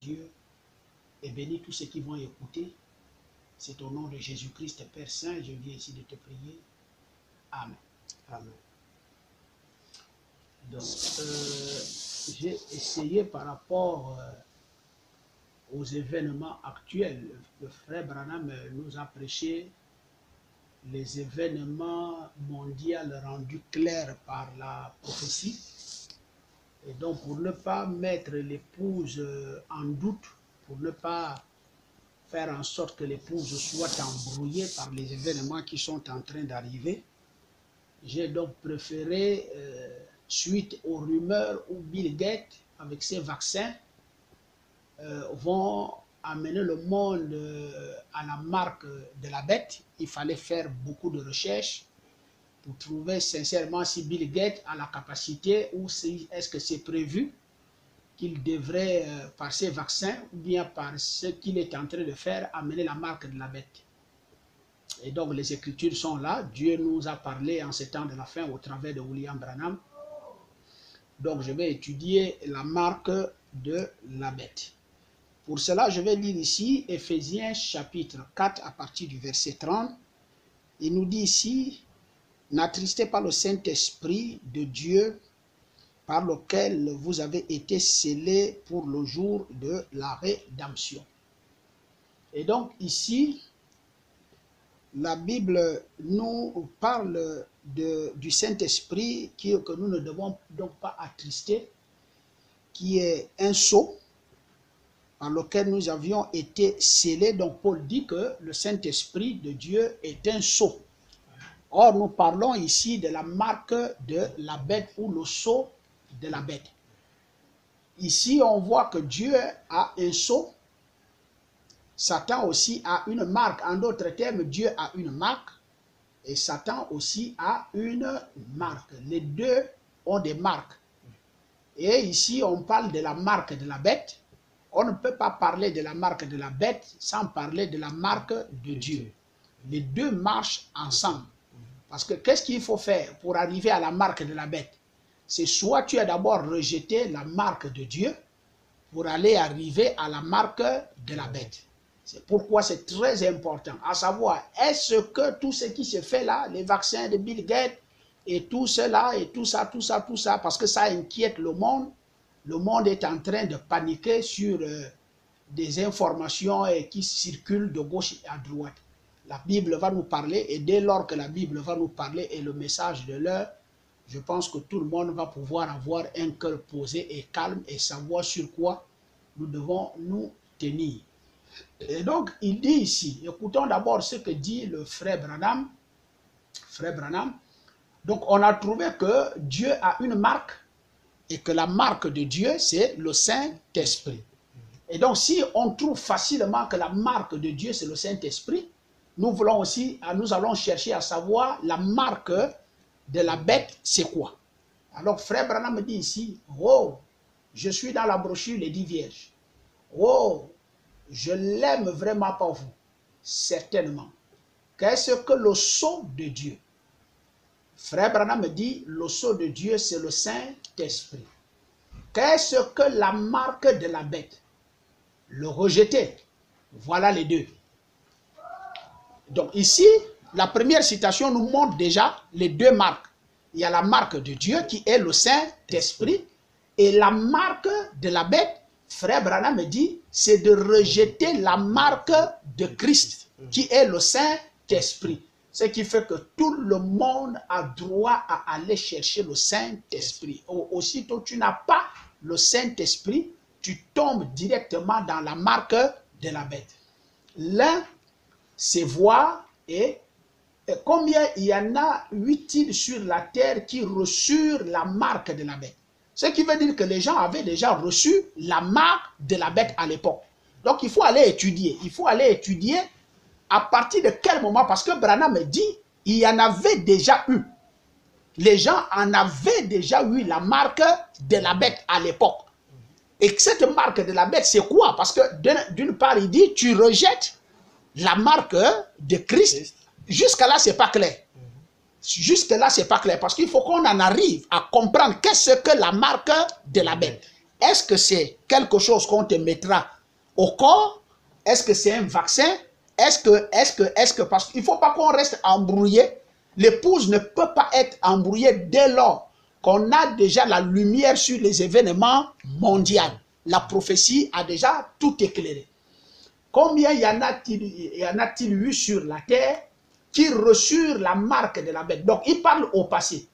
Dieu et bénis tous ceux qui vont écouter. C'est au nom de Jésus-Christ, Père Saint, je viens ici de te prier. Amen. Amen. Donc, j'ai essayé par rapport aux événements actuels. Le frère Branham nous a prêché les événements mondiaux rendus clairs par la prophétie. Et donc, pour ne pas mettre l'épouse en doute, pour ne pas faire en sorte que l'épouse soit embrouillée par les événements qui sont en train d'arriver, j'ai donc préféré, suite aux rumeurs où Bill Gates, avec ses vaccins, vont amener le monde à la marque de la bête. Il fallait faire beaucoup de recherches pour trouver sincèrement si Bill Gates a la capacité ou si est-ce que c'est prévu qu'il devrait, par ses vaccins ou bien par ce qu'il est en train de faire, amener la marque de la bête. Et donc les Écritures sont là. Dieu nous a parlé en ces temps de la fin au travers de William Branham. Donc je vais étudier la marque de la bête. Pour cela, je vais lire ici Éphésiens chapitre 4 à partir du verset 30. Il nous dit ici: n'attristez pas le Saint-Esprit de Dieu par lequel vous avez été scellés pour le jour de la rédemption. Et donc ici, la Bible nous parle du Saint-Esprit que nous ne devons donc pas attrister, qui est un sceau par lequel nous avions été scellés. Donc Paul dit que le Saint-Esprit de Dieu est un sceau. Or, nous parlons ici de la marque de la bête ou le sceau de la bête. Ici, on voit que Dieu a un sceau. Satan aussi a une marque. En d'autres termes, Dieu a une marque et Satan aussi a une marque. Les deux ont des marques. Et ici, on parle de la marque de la bête. On ne peut pas parler de la marque de la bête sans parler de la marque de Dieu. Les deux marchent ensemble. Parce que qu'est-ce qu'il faut faire pour arriver à la marque de la bête? C'est soit tu as d'abord rejeté la marque de Dieu pour aller arriver à la marque de la bête. C'est pourquoi c'est très important. À savoir, est-ce que tout ce qui se fait là, les vaccins de Bill Gates et tout cela et tout ça, parce que ça inquiète le monde. Le monde est en train de paniquer sur des informations qui circulent de gauche à droite. La Bible va nous parler et dès lors que la Bible va nous parler et le message de l'heure, je pense que tout le monde va pouvoir avoir un cœur posé et calme et savoir sur quoi nous devons nous tenir. Et donc, il dit ici, écoutons d'abord ce que dit le frère Branham. Frère Branham, donc on a trouvé que Dieu a une marque et que la marque de Dieu, c'est le Saint-Esprit. Et donc, si on trouve facilement que la marque de Dieu, c'est le Saint-Esprit, nous allons chercher à savoir la marque de la bête, c'est quoi? Alors, frère Branham me dit ici, oh, je suis dans la brochure Les 10 Vierges. Oh, je l'aime vraiment pas vous, certainement. Qu'est-ce que le sceau de Dieu? Frère Branham me dit, le sceau de Dieu, c'est le Saint-Esprit. Qu'est-ce que la marque de la bête? Le rejeter. Voilà les deux. Donc ici, la première citation nous montre déjà les deux marques. Il y a la marque de Dieu qui est le Saint-Esprit et la marque de la bête, frère Branham me dit, c'est de rejeter la marque de Christ qui est le Saint-Esprit. Ce qui fait que tout le monde a droit à aller chercher le Saint-Esprit. Aussitôt tu n'as pas le Saint-Esprit, tu tombes directement dans la marque de la bête. L'un, c'est voir et combien il y en a 8 sur la terre qui reçurent la marque de la bête. Ce qui veut dire que les gens avaient déjà reçu la marque de la bête à l'époque. Donc il faut aller étudier. Il faut aller étudier à partir de quel moment, parce que Branham me dit, il y en avait déjà eu. Les gens en avaient déjà eu la marque de la bête à l'époque. Et cette marque de la bête, c'est quoi? Parce que d'une part, il dit, tu rejettes la marque de Christ. Jusqu'à là, c'est pas clair. Jusque là, c'est pas clair. Parce qu'il faut qu'on en arrive à comprendre qu'est-ce que la marque de la bête. Est-ce que c'est quelque chose qu'on te mettra au corps? Est-ce que c'est un vaccin? Est-ce que, parce qu'il ne faut pas qu'on reste embrouillé. L'épouse ne peut pas être embrouillée dès lors qu'on a déjà la lumière sur les événements mondiaux. La prophétie a déjà tout éclairé. Combien y en a-t-il eu sur la terre qui reçurent la marque de la bête? Donc, il parle au passé.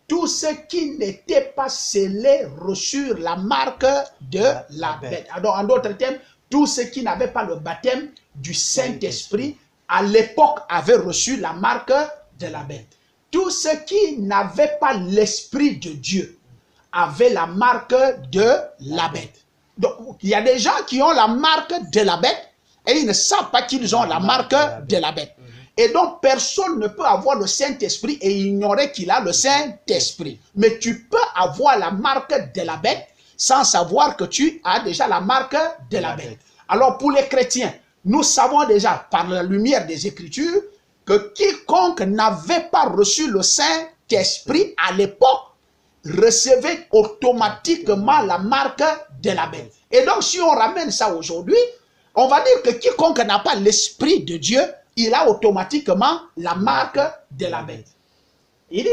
Tous ceux qui n'étaient pas scellés reçurent la marque de la bête. Alors, en d'autres termes, tous ceux qui n'avaient pas le baptême du Saint-Esprit, à l'époque, avaient reçu la marque de la bête. Tous ceux qui n'avaient pas l'Esprit de Dieu avaient la marque de la bête. Donc, il y a des gens qui ont la marque de la bête et ils ne savent pas qu'ils ont la marque de la bête. Et donc, personne ne peut avoir le Saint-Esprit et ignorer qu'il a le Saint-Esprit. Mais tu peux avoir la marque de la bête sans savoir que tu as déjà la marque de la bête. Alors, pour les chrétiens, nous savons déjà, par la lumière des Écritures, que quiconque n'avait pas reçu le Saint-Esprit à l'époque recevait automatiquement la marque de la bête. Et donc, si on ramène ça aujourd'hui, on va dire que quiconque n'a pas l'Esprit de Dieu, il a automatiquement la marque de la bête. Il dit,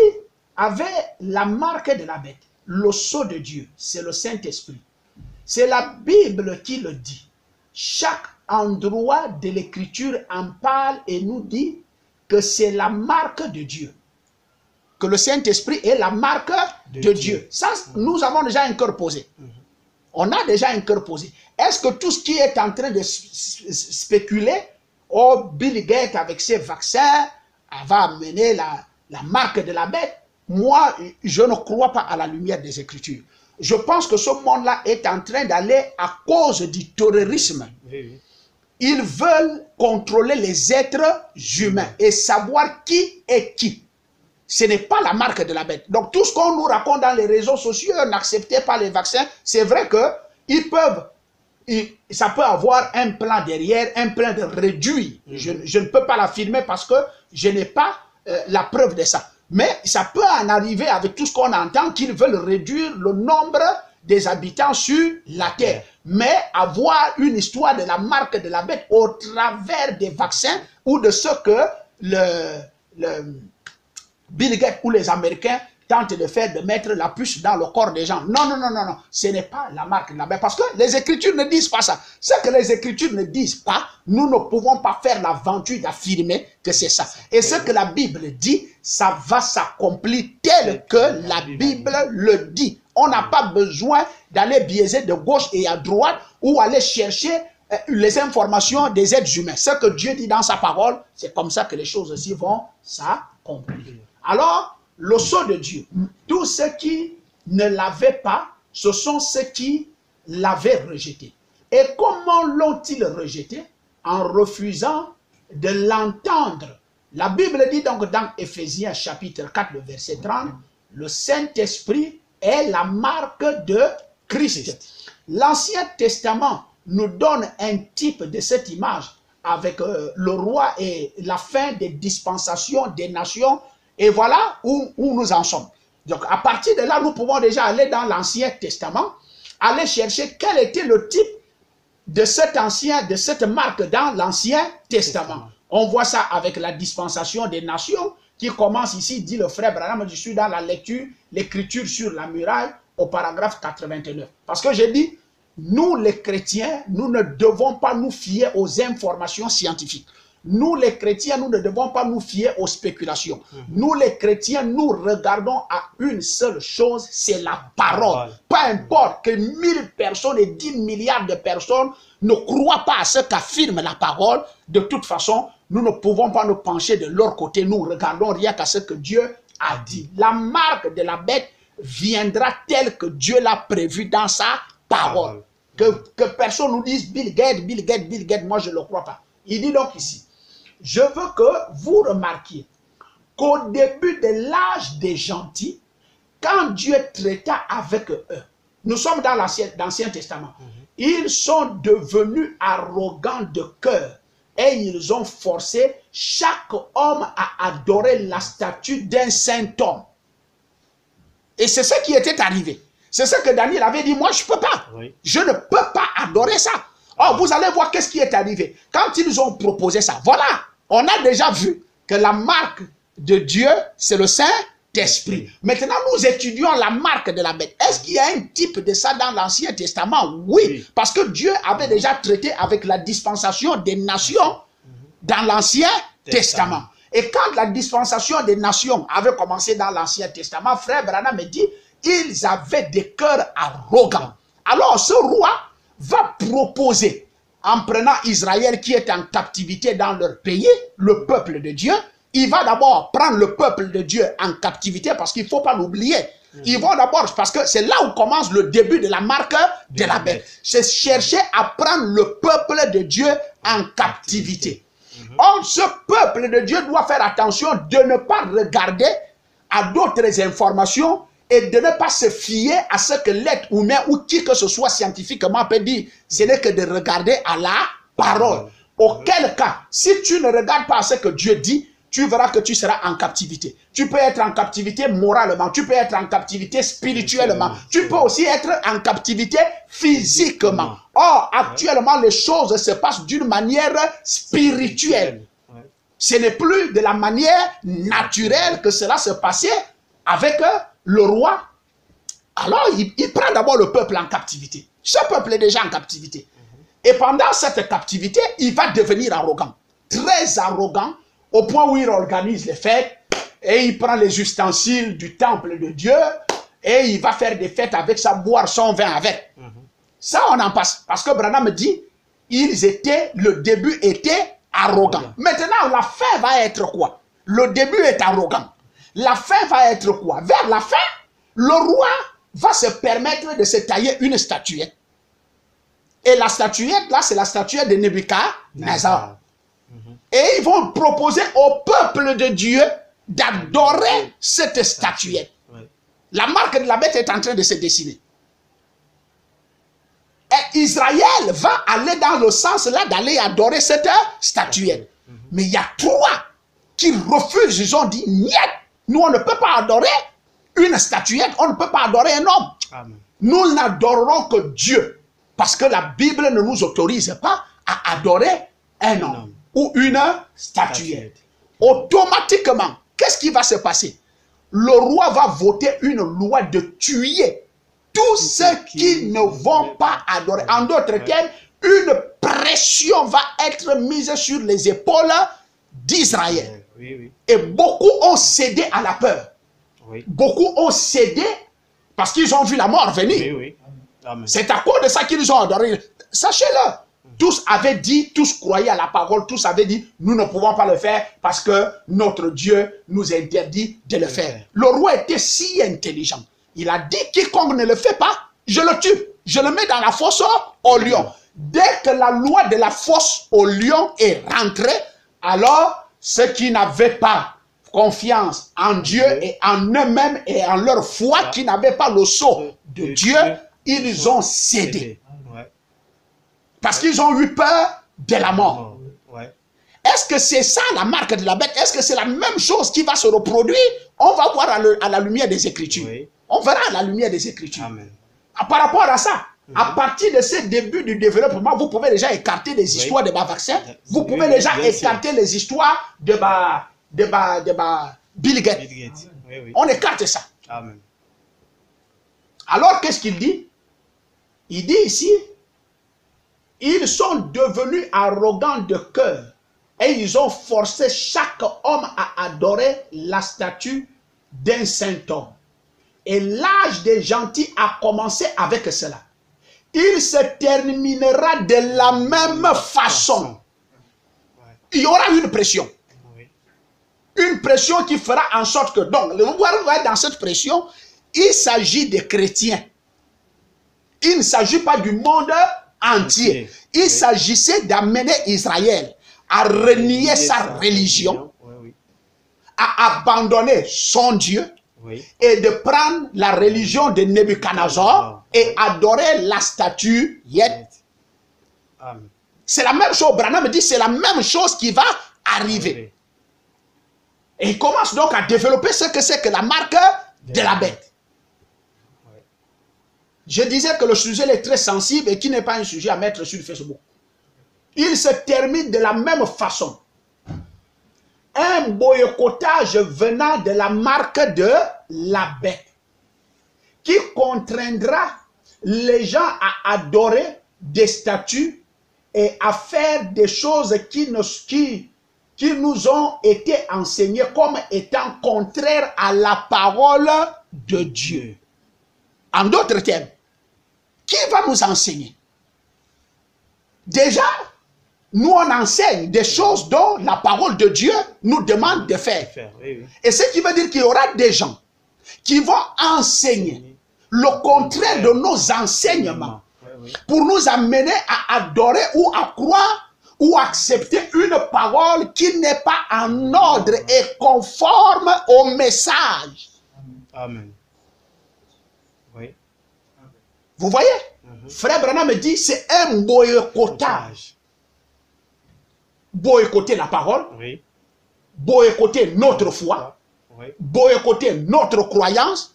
avait la marque de la bête, le sceau de Dieu, c'est le Saint-Esprit. C'est la Bible qui le dit. Chaque endroit de l'Écriture en parle et nous dit que c'est la marque de Dieu. Que le Saint-Esprit est la marque de Dieu. Ça, nous avons déjà un cœur posé. On a déjà un cœur posé. Est-ce que tout ce qui est en train de spéculer, oh, Bill Gates avec ses vaccins va amener la marque de la bête? Moi, je ne crois pas à la lumière des Écritures. Je pense que ce monde-là est en train d'aller à cause du terrorisme. Ils veulent contrôler les êtres humains et savoir qui est qui. Ce n'est pas la marque de la bête. Donc tout ce qu'on nous raconte dans les réseaux sociaux, n'acceptez pas les vaccins, c'est vrai que ça peut avoir un plan derrière, un plan de réduit. Je ne peux pas l'affirmer parce que je n'ai pas la preuve de ça. Mais ça peut en arriver avec tout ce qu'on entend, qu'ils veulent réduire le nombre des habitants sur la terre. Mais avoir une histoire de la marque de la bête au travers des vaccins ou de ce que Bill Gates ou les Américains tentent de faire, de mettre la puce dans le corps des gens. Non, non, non, non, non. Ce n'est pas la marque de la bête. Parce que les Écritures ne disent pas ça. Ce que les Écritures ne disent pas, nous ne pouvons pas faire l'aventure d'affirmer que c'est ça. Et ce que la Bible dit, ça va s'accomplir tel que la Bible le dit. On n'a pas besoin d'aller biaiser de gauche et à droite ou aller chercher les informations des êtres humains. Ce que Dieu dit dans sa parole, c'est comme ça que les choses aussi vont s'accomplir. Alors, le sceau de Dieu, tous ceux qui ne l'avaient pas, ce sont ceux qui l'avaient rejeté. Et comment l'ont-ils rejeté? En refusant de l'entendre. La Bible dit donc dans Éphésiens chapitre 4, le verset 30, le Saint-Esprit est la marque de Christ. L'Ancien Testament nous donne un type de cette image avec le roi et la fin des dispensations des nations. Et voilà où nous en sommes. Donc à partir de là, nous pouvons déjà aller dans l'Ancien Testament, aller chercher quel était le type de cette marque dans l'Ancien Testament. On voit ça avec la dispensation des nations qui commence ici, dit le frère Branham, je suis dans la lecture, l'écriture sur la muraille au paragraphe 89. Parce que j'ai dit, nous les chrétiens, nous ne devons pas nous fier aux informations scientifiques. Nous les chrétiens, nous ne devons pas nous fier aux spéculations. Nous les chrétiens, nous regardons à une seule chose, c'est la parole. Peu importe que 1000 personnes et 10 milliards de personnes ne croient pas à ce qu'affirme la parole, de toute façon, nous ne pouvons pas nous pencher de leur côté. Nous regardons rien qu'à ce que Dieu a dit. La marque de la bête viendra telle que Dieu l'a prévue dans sa parole. Que personne nous dise Bill Gates, Bill Gates, Bill Gates, moi je ne le crois pas. Il dit donc ici, je veux que vous remarquiez qu'au début de l'âge des gentils, quand Dieu traita avec eux, nous sommes dans l'Ancien Testament, ils sont devenus arrogants de cœur et ils ont forcé chaque homme à adorer la statue d'un saint homme. Et c'est ce qui était arrivé. C'est ce que Daniel avait dit, moi je ne peux pas. Oui. Je ne peux pas adorer ça. Oh, vous allez voir qu'est-ce qui est arrivé. Quand ils ont proposé ça, voilà, on a déjà vu que la marque de Dieu, c'est le Saint-Esprit. Maintenant, nous étudions la marque de la bête. Est-ce qu'il y a un type de ça dans l'Ancien Testament? Oui, parce que Dieu avait déjà traité avec la dispensation des nations dans l'Ancien Testament. Et quand la dispensation des nations avait commencé dans l'Ancien Testament, frère Branham me dit, ils avaient des cœurs arrogants. Alors ce roi va proposer, en prenant Israël qui est en captivité dans leur pays, le peuple de Dieu, il va d'abord prendre le peuple de Dieu en captivité parce qu'il ne faut pas l'oublier. Ils vont d'abord, parce que c'est là où commence le début de la marque de la bête. C'est chercher à prendre le peuple de Dieu en captivité. Or, ce peuple de Dieu doit faire attention de ne pas regarder à d'autres informations et de ne pas se fier à ce que l'être humain ou qui que ce soit scientifiquement peut dire. Ce n'est que de regarder à la parole. Auquel cas, si tu ne regardes pas à ce que Dieu dit, tu verras que tu seras en captivité. Tu peux être en captivité moralement, tu peux être en captivité spirituellement, tu peux aussi être en captivité physiquement. Or, actuellement, les choses se passent d'une manière spirituelle. Ce n'est plus de la manière naturelle que cela se passait avec le roi. Alors, il prend d'abord le peuple en captivité. Ce peuple est déjà en captivité. Et pendant cette captivité, il va devenir arrogant. Très arrogant, au point où il organise les fêtes et il prend les ustensiles du temple de Dieu et il va faire des fêtes avec ça, boire son vin avec. Ça, on en passe. Parce que Branham me dit, le début était arrogant. Maintenant, la fin va être quoi? Le début est arrogant. La fin va être quoi? Vers la fin, le roi va se permettre de se tailler une statuette. Et la statuette, là, c'est la statuette de Nebuchadnezzar. Et ils vont proposer au peuple de Dieu d'adorer cette statuette. La marque de la bête est en train de se dessiner. Et Israël va aller dans le sens là d'aller adorer cette statuette. Mais il y a trois qui refusent. Ils ont dit, niet, nous on ne peut pas adorer une statuette, on ne peut pas adorer un homme. Amen. Nous n'adorerons que Dieu. Parce que la Bible ne nous autorise pas à adorer un homme ou une statuette. Automatiquement, qu'est-ce qui va se passer? Le roi va voter une loi de tuer tous ceux qui ne vont pas adorer. En d'autres termes, une pression va être mise sur les épaules d'Israël. Et beaucoup ont cédé à la peur. Beaucoup ont cédé parce qu'ils ont vu la mort venir. C'est à cause de ça qu'ils ont adoré. Sachez-le. Tous avaient dit, tous croyaient à la parole, tous avaient dit, nous ne pouvons pas le faire parce que notre Dieu nous interdit de le faire. Le roi était si intelligent. Il a dit, quiconque ne le fait pas, je le tue. Je le mets dans la fosse au lion. Dès que la loi de la fosse au lion est rentrée, alors ceux qui n'avaient pas confiance en Dieu et en eux-mêmes et en leur foi, qui n'avaient pas le sceau de Dieu, ils ont cédé. Parce qu'ils ont eu peur de la mort. Est-ce que c'est ça la marque de la bête? Est-ce que c'est la même chose qui va se reproduire? On va voir à la lumière des Écritures. On verra à la lumière des Écritures. Amen. Par rapport à ça, à partir de ce début du développement, vous pouvez déjà écarter les histoires de vaccins. Vous pouvez déjà écarter les histoires de Bill Gates. On écarte ça. Amen. Alors, qu'est-ce qu'il dit? Il dit ici, ils sont devenus arrogants de cœur et ils ont forcé chaque homme à adorer la statue d'un saint homme. Et l'âge des gentils a commencé avec cela. Il se terminera de la même façon. Il y aura une pression. Une pression qui fera en sorte que, donc, le voir dans cette pression, il s'agit des chrétiens. Il ne s'agit pas du monde entier. Il s'agissait d'amener Israël à renier sa religion, à abandonner son Dieu et de prendre la religion de Nebuchadnezzar et adorer la statue Yet. C'est la même chose. Branham dit c'est la même chose qui va arriver. Et il commence donc à développer ce que c'est que la marque de la bête. Je disais que le sujet est très sensible et qui n'est pas un sujet à mettre sur Facebook. il se termine de la même façon. Un boycottage venant de la marque de la bête qui contraindra les gens à adorer des statues et à faire des choses qui nous ont été enseignées comme étant contraires à la parole de Dieu. En d'autres termes, qui va nous enseigner? Déjà, nous on enseigne des choses dont la parole de Dieu nous demande de faire. Et ce qui veut dire qu'il y aura des gens qui vont enseigner le contraire de nos enseignements pour nous amener à adorer ou à croire ou accepter une parole qui n'est pas en ordre et conforme au message. Amen. Oui. Vous voyez? Frère Branham me dit, c'est un boycottage. Boycotter la parole, oui. Boycotter notre foi, oui. Boycotter notre croyance,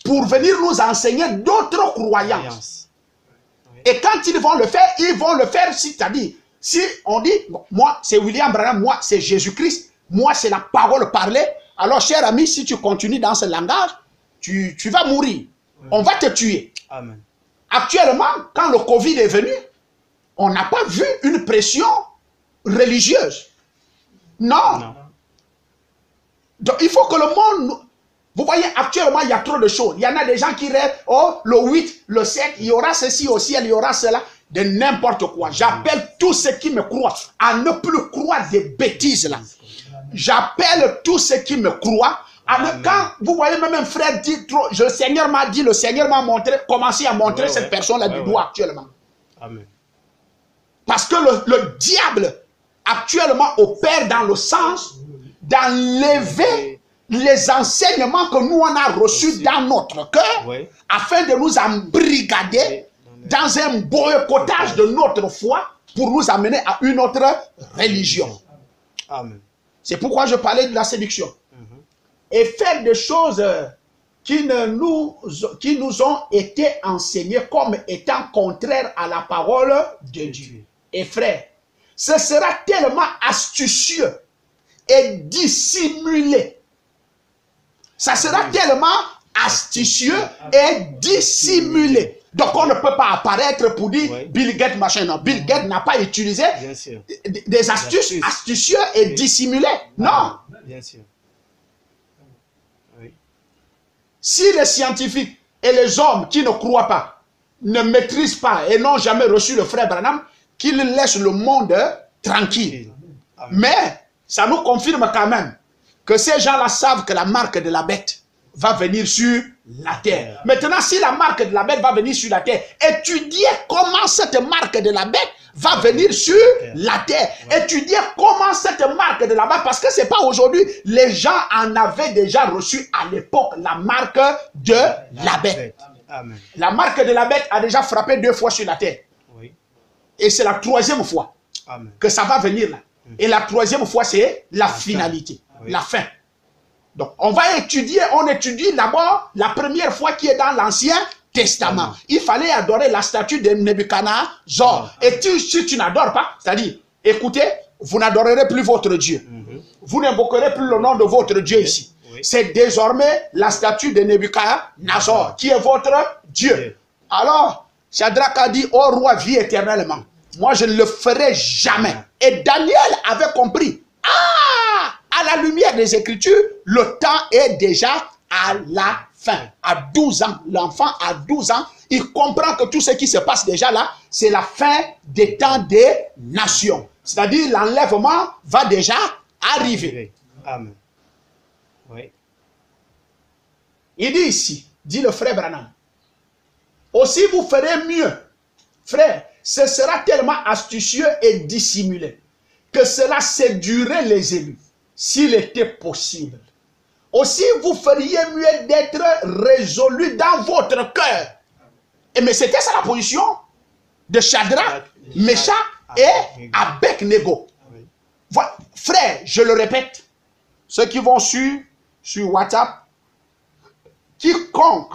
pour venir nous enseigner d'autres croyances. Oui. Et quand ils vont le faire, c'est-à-dire, si on dit, bon, moi c'est William Branham, moi c'est Jésus-Christ, moi c'est la parole parlée, alors cher ami, si tu continues dans ce langage, tu vas mourir. Oui. On va te tuer. Amen. Actuellement, quand le Covid est venu, on n'a pas vu une pression religieuse. Non. Non. Donc il faut que le monde... Vous voyez, actuellement, il y a trop de choses. Il y en a des gens qui rêvent, oh, le 8, le 7, il y aura ceci au ciel, il y aura cela, de n'importe quoi. J'appelle tous ceux qui me croient à ne plus croire des bêtises là. J'appelle tous ceux qui me croient à ne... Quand vous voyez même un frère dit trop, le Seigneur m'a dit, le Seigneur m'a montré, commencez à montrer cette personne-là du doigt actuellement. Amen. Parce que le diable actuellement opère dans le sens d'enlever les enseignements que nous on a reçus dans notre cœur afin de nous embrigader dans un boycottage de notre foi pour nous amener à une autre religion. C'est pourquoi je parlais de la séduction. Et faire des choses qui nous ont été enseignées comme étant contraires à la parole de Dieu. Et frère, ce sera tellement astucieux et dissimulé. Ça sera tellement astucieux et dissimulé. Donc on ne peut pas apparaître pour dire Bill Gates machin. Non, Bill Gates n'a pas utilisé des astuces astucieux et dissimulées. Non. Bien sûr. Oui. Si les scientifiques et les hommes qui ne croient pas, ne maîtrisent pas et n'ont jamais reçu le frère Branham, qu'ils laissent le monde tranquille. Mais ça nous confirme quand même que ces gens-là savent que la marque de la bête va venir sur la terre. Maintenant, si la marque de la bête va venir sur la terre, étudiez comment cette marque de la bête va venir sur la terre. Étudiez comment cette marque de la bête, parce que ce n'est pas aujourd'hui, les gens en avaient déjà reçu à l'époque la marque de la bête. La marque de la bête a déjà frappé 2 fois sur la terre. Et c'est la 3e fois que ça va venir là. Et la 3e fois, c'est la finalité, la fin. Donc, on va étudier, on étudie d'abord la première fois qui est dans l'Ancien Testament. Il fallait adorer la statue de Nebuchadnezzar. Et si tu n'adores pas, c'est-à-dire, écoutez, vous n'adorerez plus votre Dieu. Vous n'invoquerez plus le nom de votre Dieu ici. C'est désormais la statue de Nebuchadnezzar qui est votre Dieu. Alors, Shadrach a dit, ô roi, vis éternellement. Moi, je ne le ferai jamais. Et Daniel avait compris. Ah, à la lumière des Écritures, le temps est déjà à la fin. À 12 ans, l'enfant à 12 ans, il comprend que tout ce qui se passe déjà là, c'est la fin des temps des nations. C'est-à-dire l'enlèvement va déjà arriver. Amen. Oui. Il dit ici, dit le frère Branham, aussi vous ferez mieux, frère, ce sera tellement astucieux et dissimulé que cela séduirait les élus, s'il était possible. Aussi, vous feriez mieux d'être résolu dans votre cœur. Et mais c'était ça la position de Shadrach, Meshach et Abednego. Voilà. Frère, je le répète, ceux qui vont sur WhatsApp, quiconque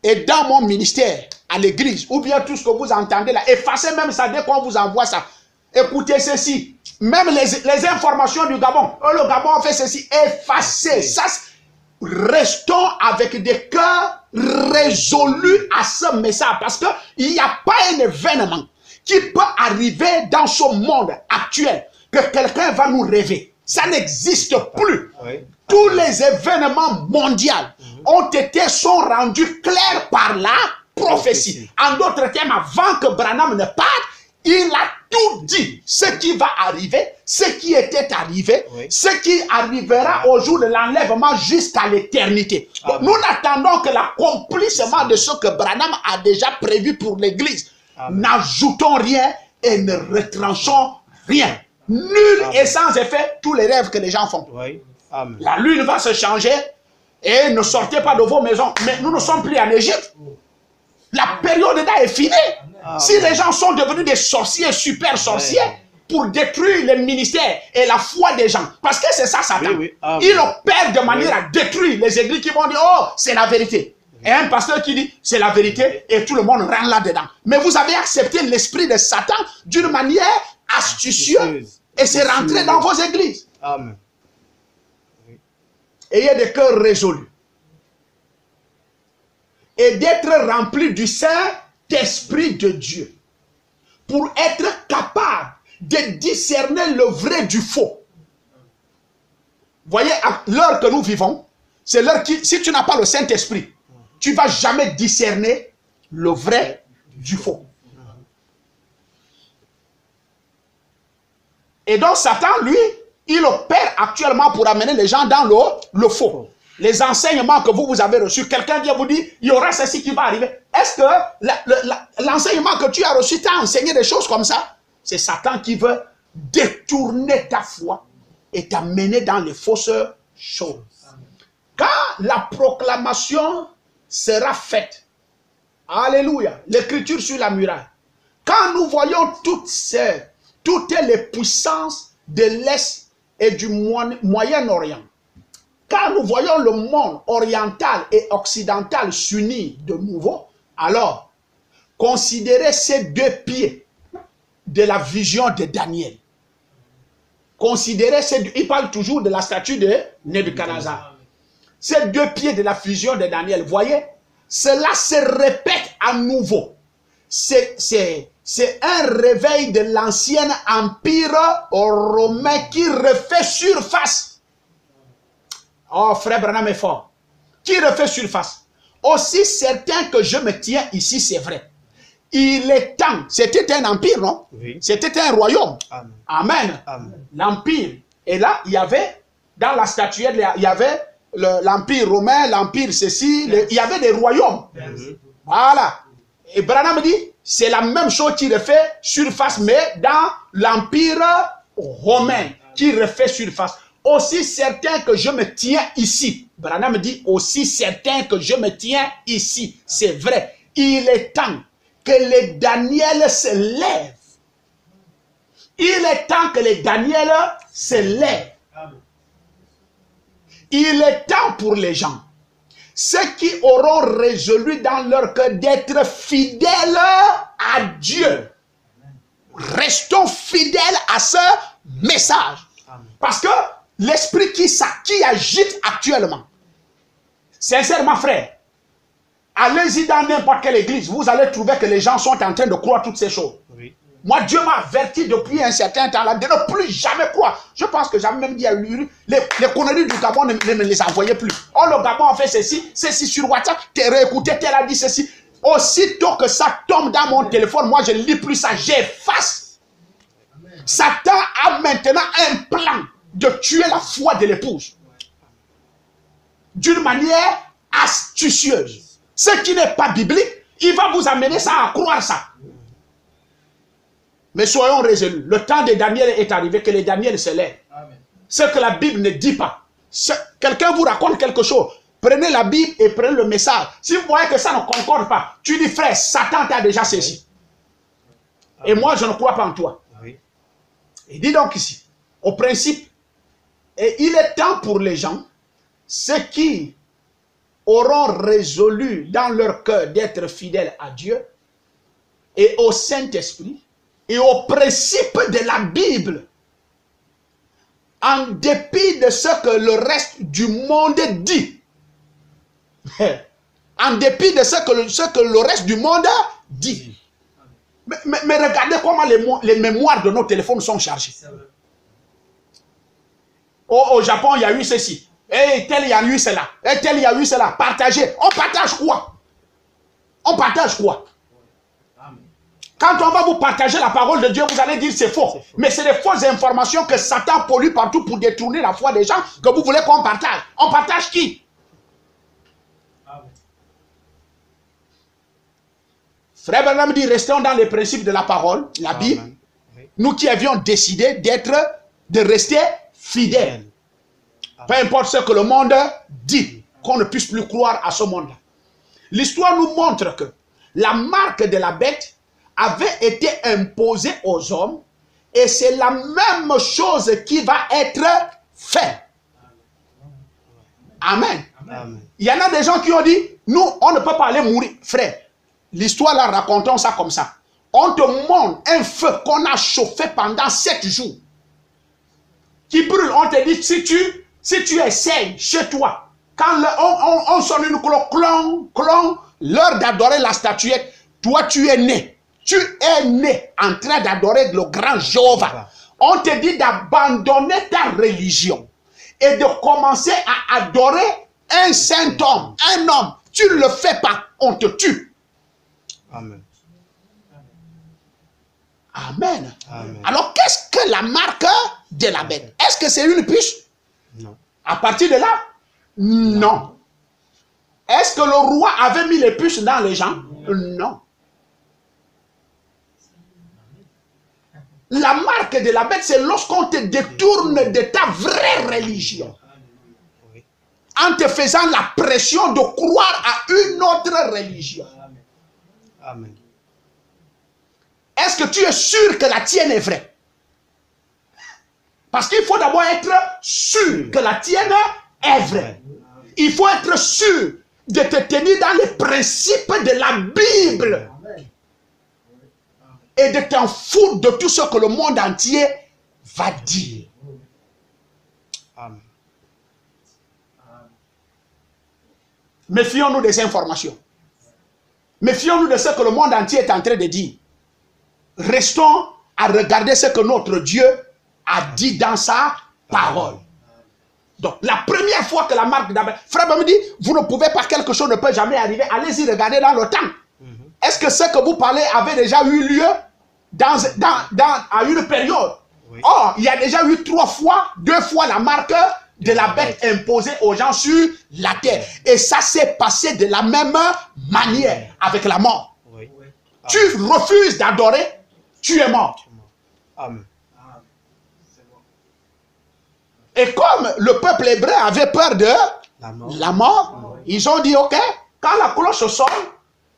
est dans mon ministère, à l'église, ou bien tout ce que vous entendez là, effacez même ça dès qu'on vous envoie ça. Écoutez ceci. Même les informations du Gabon. Oh, le Gabon a fait ceci. Effacé. Ça, restons avec des cœurs résolus à ce message. Parce qu'il n'y a pas un événement qui peut arriver dans ce monde actuel que quelqu'un va nous rêver. Ça n'existe plus. Oui. Tous les événements mondiaux sont rendus clairs par la prophétie. En d'autres termes, avant que Branham ne parte, il a tout dit. Ce qui va arriver, ce qui était arrivé, ce qui arrivera au jour de l'enlèvement jusqu'à l'éternité. Nous n'attendons que l'accomplissement de ce que Branham a déjà prévu pour l'Église. N'ajoutons rien et ne retranchons rien. Nul et sans effet tous les rêves que les gens font. Oui. Amen. La lune va se changer et ne sortez pas de vos maisons. Mais nous ne sommes plus en Égypte. La période là est finie. Si les gens sont devenus des sorciers, super sorciers, pour détruire les ministères et la foi des gens, parce que c'est ça Satan. Il opère de manière à détruire les églises qui vont dire, oh, c'est la vérité. Et un pasteur qui dit, c'est la vérité, et tout le monde rentre là-dedans. Mais vous avez accepté l'esprit de Satan d'une manière astucieuse, et c'est rentré dans vos églises. Amen. Ayez des cœurs résolus. Et d'être remplis du Saint-Esprit de Dieu. Pour être capable de discerner le vrai du faux. Voyez, à l'heure que nous vivons, c'est l'heure qui, si tu n'as pas le Saint-Esprit, tu ne vas jamais discerner le vrai du faux. Et donc Satan, lui, il opère actuellement pour amener les gens dans le faux. Les enseignements que vous avez reçus, quelqu'un vient vous dire, il y aura ceci qui va arriver. Est-ce que l'enseignement que tu as reçu t'a enseigné des choses comme ça? C'est Satan qui veut détourner ta foi et t'amener dans les fausses choses. Quand la proclamation sera faite, alléluia, l'écriture sur la muraille, quand nous voyons toutes les puissances de l'Est et du Moyen-Orient, quand nous voyons le monde oriental et occidental s'unir de nouveau, alors considérez ces deux pieds de la vision de Daniel. Considérez il parle toujours de la statue de Nebuchadnezzar. Ces deux pieds de la vision de Daniel, voyez, cela se répète à nouveau. C'est un réveil de l'ancien empire romain qui refait surface. Oh, frère Branham est fort. Qui refait surface. Aussi certain que je me tiens ici, c'est vrai. Il est temps. C'était un empire, non? Oui. C'était un royaume. Amen. Amen. Amen. L'empire. Et là, il y avait, dans la statuette, il y avait l'empire romain, l'empire ceci, il y avait des royaumes. Voilà. Et Branham dit, c'est la même chose qui refait surface, mais dans l'empire romain, qui refait surface. Aussi certain que je me tiens ici. Branham dit, aussi certain que je me tiens ici. C'est vrai. Il est temps que les Daniel se lèvent. Il est temps que les Daniel se lèvent. Il est temps pour les gens, ceux qui auront résolu dans leur cœur d'être fidèles à Dieu. Restons fidèles à ce message. Parce que l'esprit qui agite actuellement, sincèrement frère, allez-y dans n'importe quelle église, vous allez trouver que les gens sont en train de croire toutes ces choses. Oui. Moi, Dieu m'a averti depuis un certain temps là de ne plus jamais croire. Je pense que j'avais même dit à lui, les conneries du Gabon ne les envoyait plus. Oh, le Gabon a fait ceci sur WhatsApp, t'es réécouté, tel a dit ceci. Aussitôt que ça tombe dans mon téléphone, moi je ne lis plus ça, j'efface. Satan a maintenant un plan de tuer la foi de l'épouse. D'une manière astucieuse. Ce qui n'est pas biblique, il va vous amener ça à croire ça. Mais soyons résolus. Le temps de Daniel est arrivé, que les Daniel se lèvent. Ce que la Bible ne dit pas. Quelqu'un vous raconte quelque chose. Prenez la Bible et prenez le message. Si vous voyez que ça ne concorde pas, tu dis frère, Satan t'a déjà saisi. Et moi je ne crois pas en toi. Il dit donc ici, au principe, et il est temps pour les gens, ceux qui auront résolu dans leur cœur d'être fidèles à Dieu et au Saint-Esprit, et aux principes de la Bible, en dépit de ce que le reste du monde dit. En dépit de ce que le reste du monde dit. Mais regardez comment les mémoires de nos téléphones sont chargées. Au Japon, il y a eu ceci. Et tel, il y a eu cela. Et tel, il y a eu cela. Partagez. On partage quoi? On partage quoi? Quand on va vous partager la parole de Dieu, vous allez dire c'est faux. Mais c'est des fausses informations que Satan pollue partout pour détourner la foi des gens que vous voulez qu'on partage. On partage qui? Frère Branham dit, restons dans les principes de la parole, la Bible. Nous qui avions décidé de rester fidèles. Peu importe ce que le monde dit, qu'on ne puisse plus croire à ce monde-là. L'histoire nous montre que la marque de la bête avait été imposée aux hommes et c'est la même chose qui va être faite. Amen. Amen. Il y en a des gens qui ont dit, nous, on ne peut pas aller mourir. Frère, l'histoire là, racontons ça comme ça. On te montre un feu qu'on a chauffé pendant 7 jours. Qui brûle. On te dit, si tu essayes chez toi, quand on sonne une clon, l'heure d'adorer la statuette, toi tu es né. Tu es né en train d'adorer le grand Jéhovah. On te dit d'abandonner ta religion et de commencer à adorer un saint homme, un homme. Tu ne le fais pas, on te tue. Amen. Amen. Amen. Alors, qu'est-ce que la marque de la bête? Est-ce que c'est une puce? Non. À partir de là? Non. Est-ce que le roi avait mis les puces dans les gens? Non. La marque de la bête, c'est lorsqu'on te détourne de ta vraie religion. En te faisant la pression de croire à une autre religion. Amen. Est-ce que tu es sûr que la tienne est vraie? Parce qu'il faut d'abord être sûr que la tienne est vraie. Il faut être sûr de te tenir dans les principes de la Bible. Et de t'en foutre de tout ce que le monde entier va dire. Amen. Méfions-nous des informations. Méfions-nous de ce que le monde entier est en train de dire. Restons à regarder ce que notre Dieu a dit dans sa parole. Donc, la première fois que la marque d'Abraham... Frère me dit, vous ne pouvez pas, quelque chose ne peut jamais arriver. Allez-y, regardez dans le temps. Est-ce que ce que vous parlez avait déjà eu lieu à une période? Oui. Or, il y a déjà eu 2 fois la marque de la bête imposée aux gens sur la terre. Et ça s'est passé de la même manière avec la mort. Oui. Tu refuses d'adorer, tu es mort. Amen. Et comme le peuple hébreu avait peur de la mort, ils ont dit, ok, quand la cloche sonne,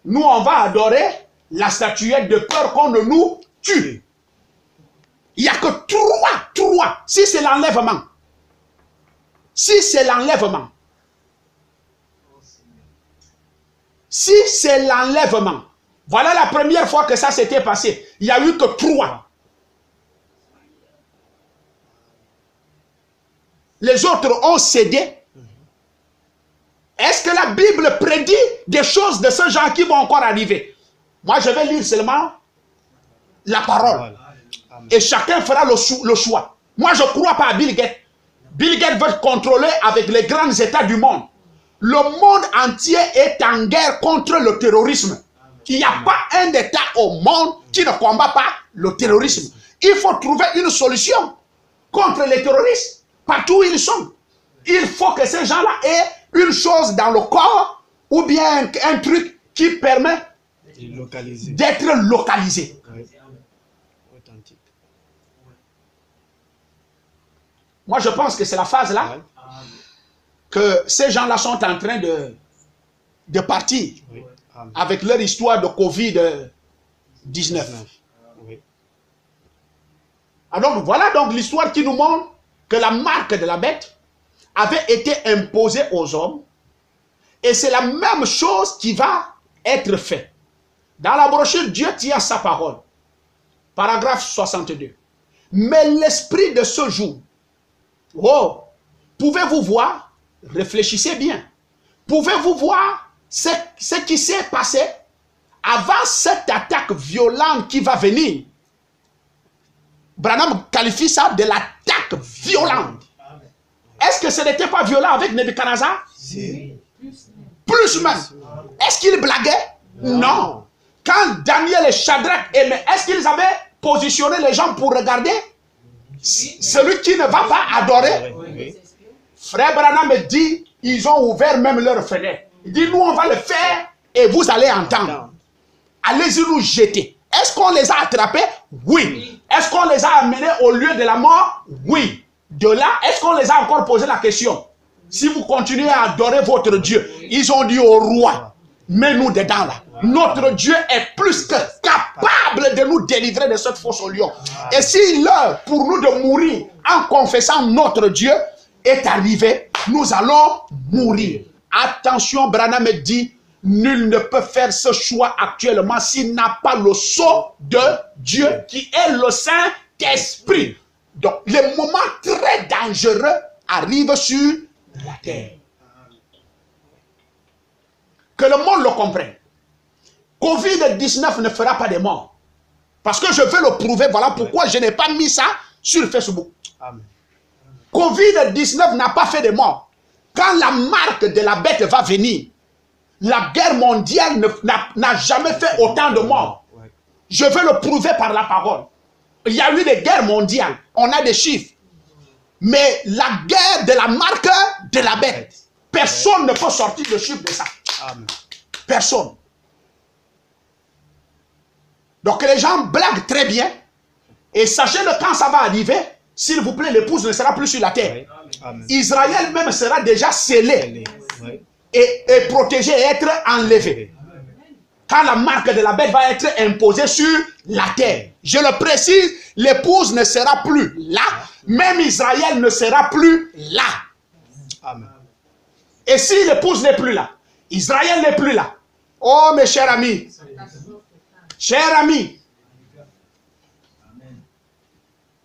nous on va adorer la statuette de peur qu'on ne nous tue. Il n'y a que 3. Si c'est l'enlèvement. Si c'est l'enlèvement. Si c'est l'enlèvement. Voilà la première fois que ça s'était passé. Il n'y a eu que 3. Les autres ont cédé. Est-ce que la Bible prédit des choses de ce genre qui vont encore arriver? Moi, je vais lire seulement la parole. Et chacun fera le choix. Moi, je ne crois pas à Bill Gates. Bill Gates veut contrôler avec les grands États du monde. Le monde entier est en guerre contre le terrorisme. Il n'y a pas un État au monde qui ne combat pas le terrorisme. Il faut trouver une solution contre les terroristes partout où ils sont. Il faut que ces gens-là aient une chose dans le corps ou bien un truc qui permet d'être localisé. Oui. Authentique. Moi, je pense que c'est la phase là que ces gens-là sont en train de partir avec leur histoire de Covid-19. Oui. Alors, voilà donc l'histoire qui nous montre que la marque de la bête avait été imposée aux hommes et c'est la même chose qui va être faite. Dans la brochure, Dieu tient sa parole. Paragraphe 62. Mais l'esprit de ce jour, oh, pouvez-vous voir, réfléchissez bien, pouvez-vous voir ce qui s'est passé avant cette attaque violente qui va venir? Branham qualifie ça de l'attaque violente. Est-ce que ce n'était pas violent avec Nebuchadnezzar? Si. Plus même. Est-ce qu'il blaguait? Non. Quand Daniel et Shadrach aimaient, est-ce qu'ils avaient positionné les gens pour regarder? Celui qui ne va pas adorer. Oui. Frère Branham me dit, ils ont ouvert même leur fenêtre. Il dit, nous on va le faire et vous allez entendre. Allez-y nous jeter. Est-ce qu'on les a attrapés? Oui. Est-ce qu'on les a amenés au lieu de la mort? Oui. De là, est-ce qu'on les a encore posé la question? Si vous continuez à adorer votre Dieu, ils ont dit au roi, mets-nous dedans là. Notre Dieu est plus que capable de nous délivrer de cette fosse au lion. Et si l'heure pour nous de mourir en confessant notre Dieu est arrivée, nous allons mourir. Attention, Branham me dit, nul ne peut faire ce choix actuellement s'il n'a pas le sceau de Dieu qui est le Saint-Esprit. Donc, les moments très dangereux arrivent sur la terre. Que le monde le comprenne. Covid-19 ne fera pas de morts. Parce que je veux le prouver. Voilà pourquoi je n'ai pas mis ça sur Facebook. Covid-19 n'a pas fait de morts. Quand la marque de la bête va venir, la guerre mondiale n'a jamais fait autant de morts. Je veux le prouver par la parole. Il y a eu des guerres mondiales. On a des chiffres. Mais la guerre de la marque de la bête, personne ne peut sortir le chiffre de ça. Personne. Donc les gens blaguent très bien. Et sachez-le, quand ça va arriver, s'il vous plaît, l'épouse ne sera plus sur la terre. Israël même sera déjà scellé. Et protégé et être enlevé. Quand la marque de la bête va être imposée sur la terre. Je le précise, l'épouse ne sera plus là. Même Israël ne sera plus là. Amen. Et si l'épouse n'est plus là, Israël n'est plus là. Oh mes chers amis. Chers amis.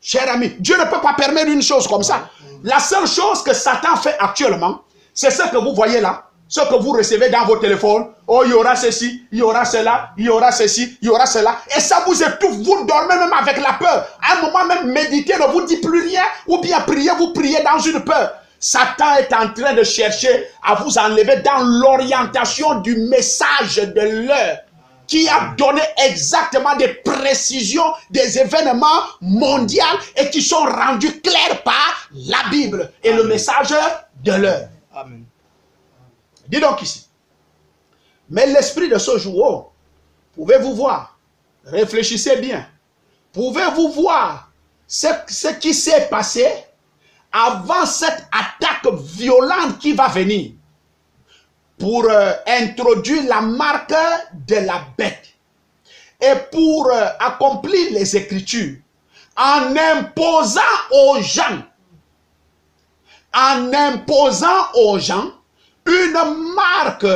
Chers amis, Dieu ne peut pas permettre une chose comme ça. La seule chose que Satan fait actuellement, c'est ce que vous voyez là. Ce que vous recevez dans vos téléphones. Oh, il y aura ceci, il y aura cela, il y aura ceci, il y aura cela. Et ça vous étouffe, vous dormez même avec la peur. À un moment même, méditer ne vous dit plus rien. Ou bien prier, vous priez dans une peur. Satan est en train de chercher à vous enlever dans l'orientation du message de l'heure. Qui a donné exactement des précisions des événements mondiaux et qui sont rendus clairs par la Bible et le message de l'heure. Amen. Dis donc ici. Mais l'esprit de ce jour, pouvez-vous voir? Réfléchissez bien. Pouvez-vous voir ce qui s'est passé avant cette attaque violente qui va venir pour introduire la marque de la bête et pour accomplir les Écritures en imposant aux gens une marque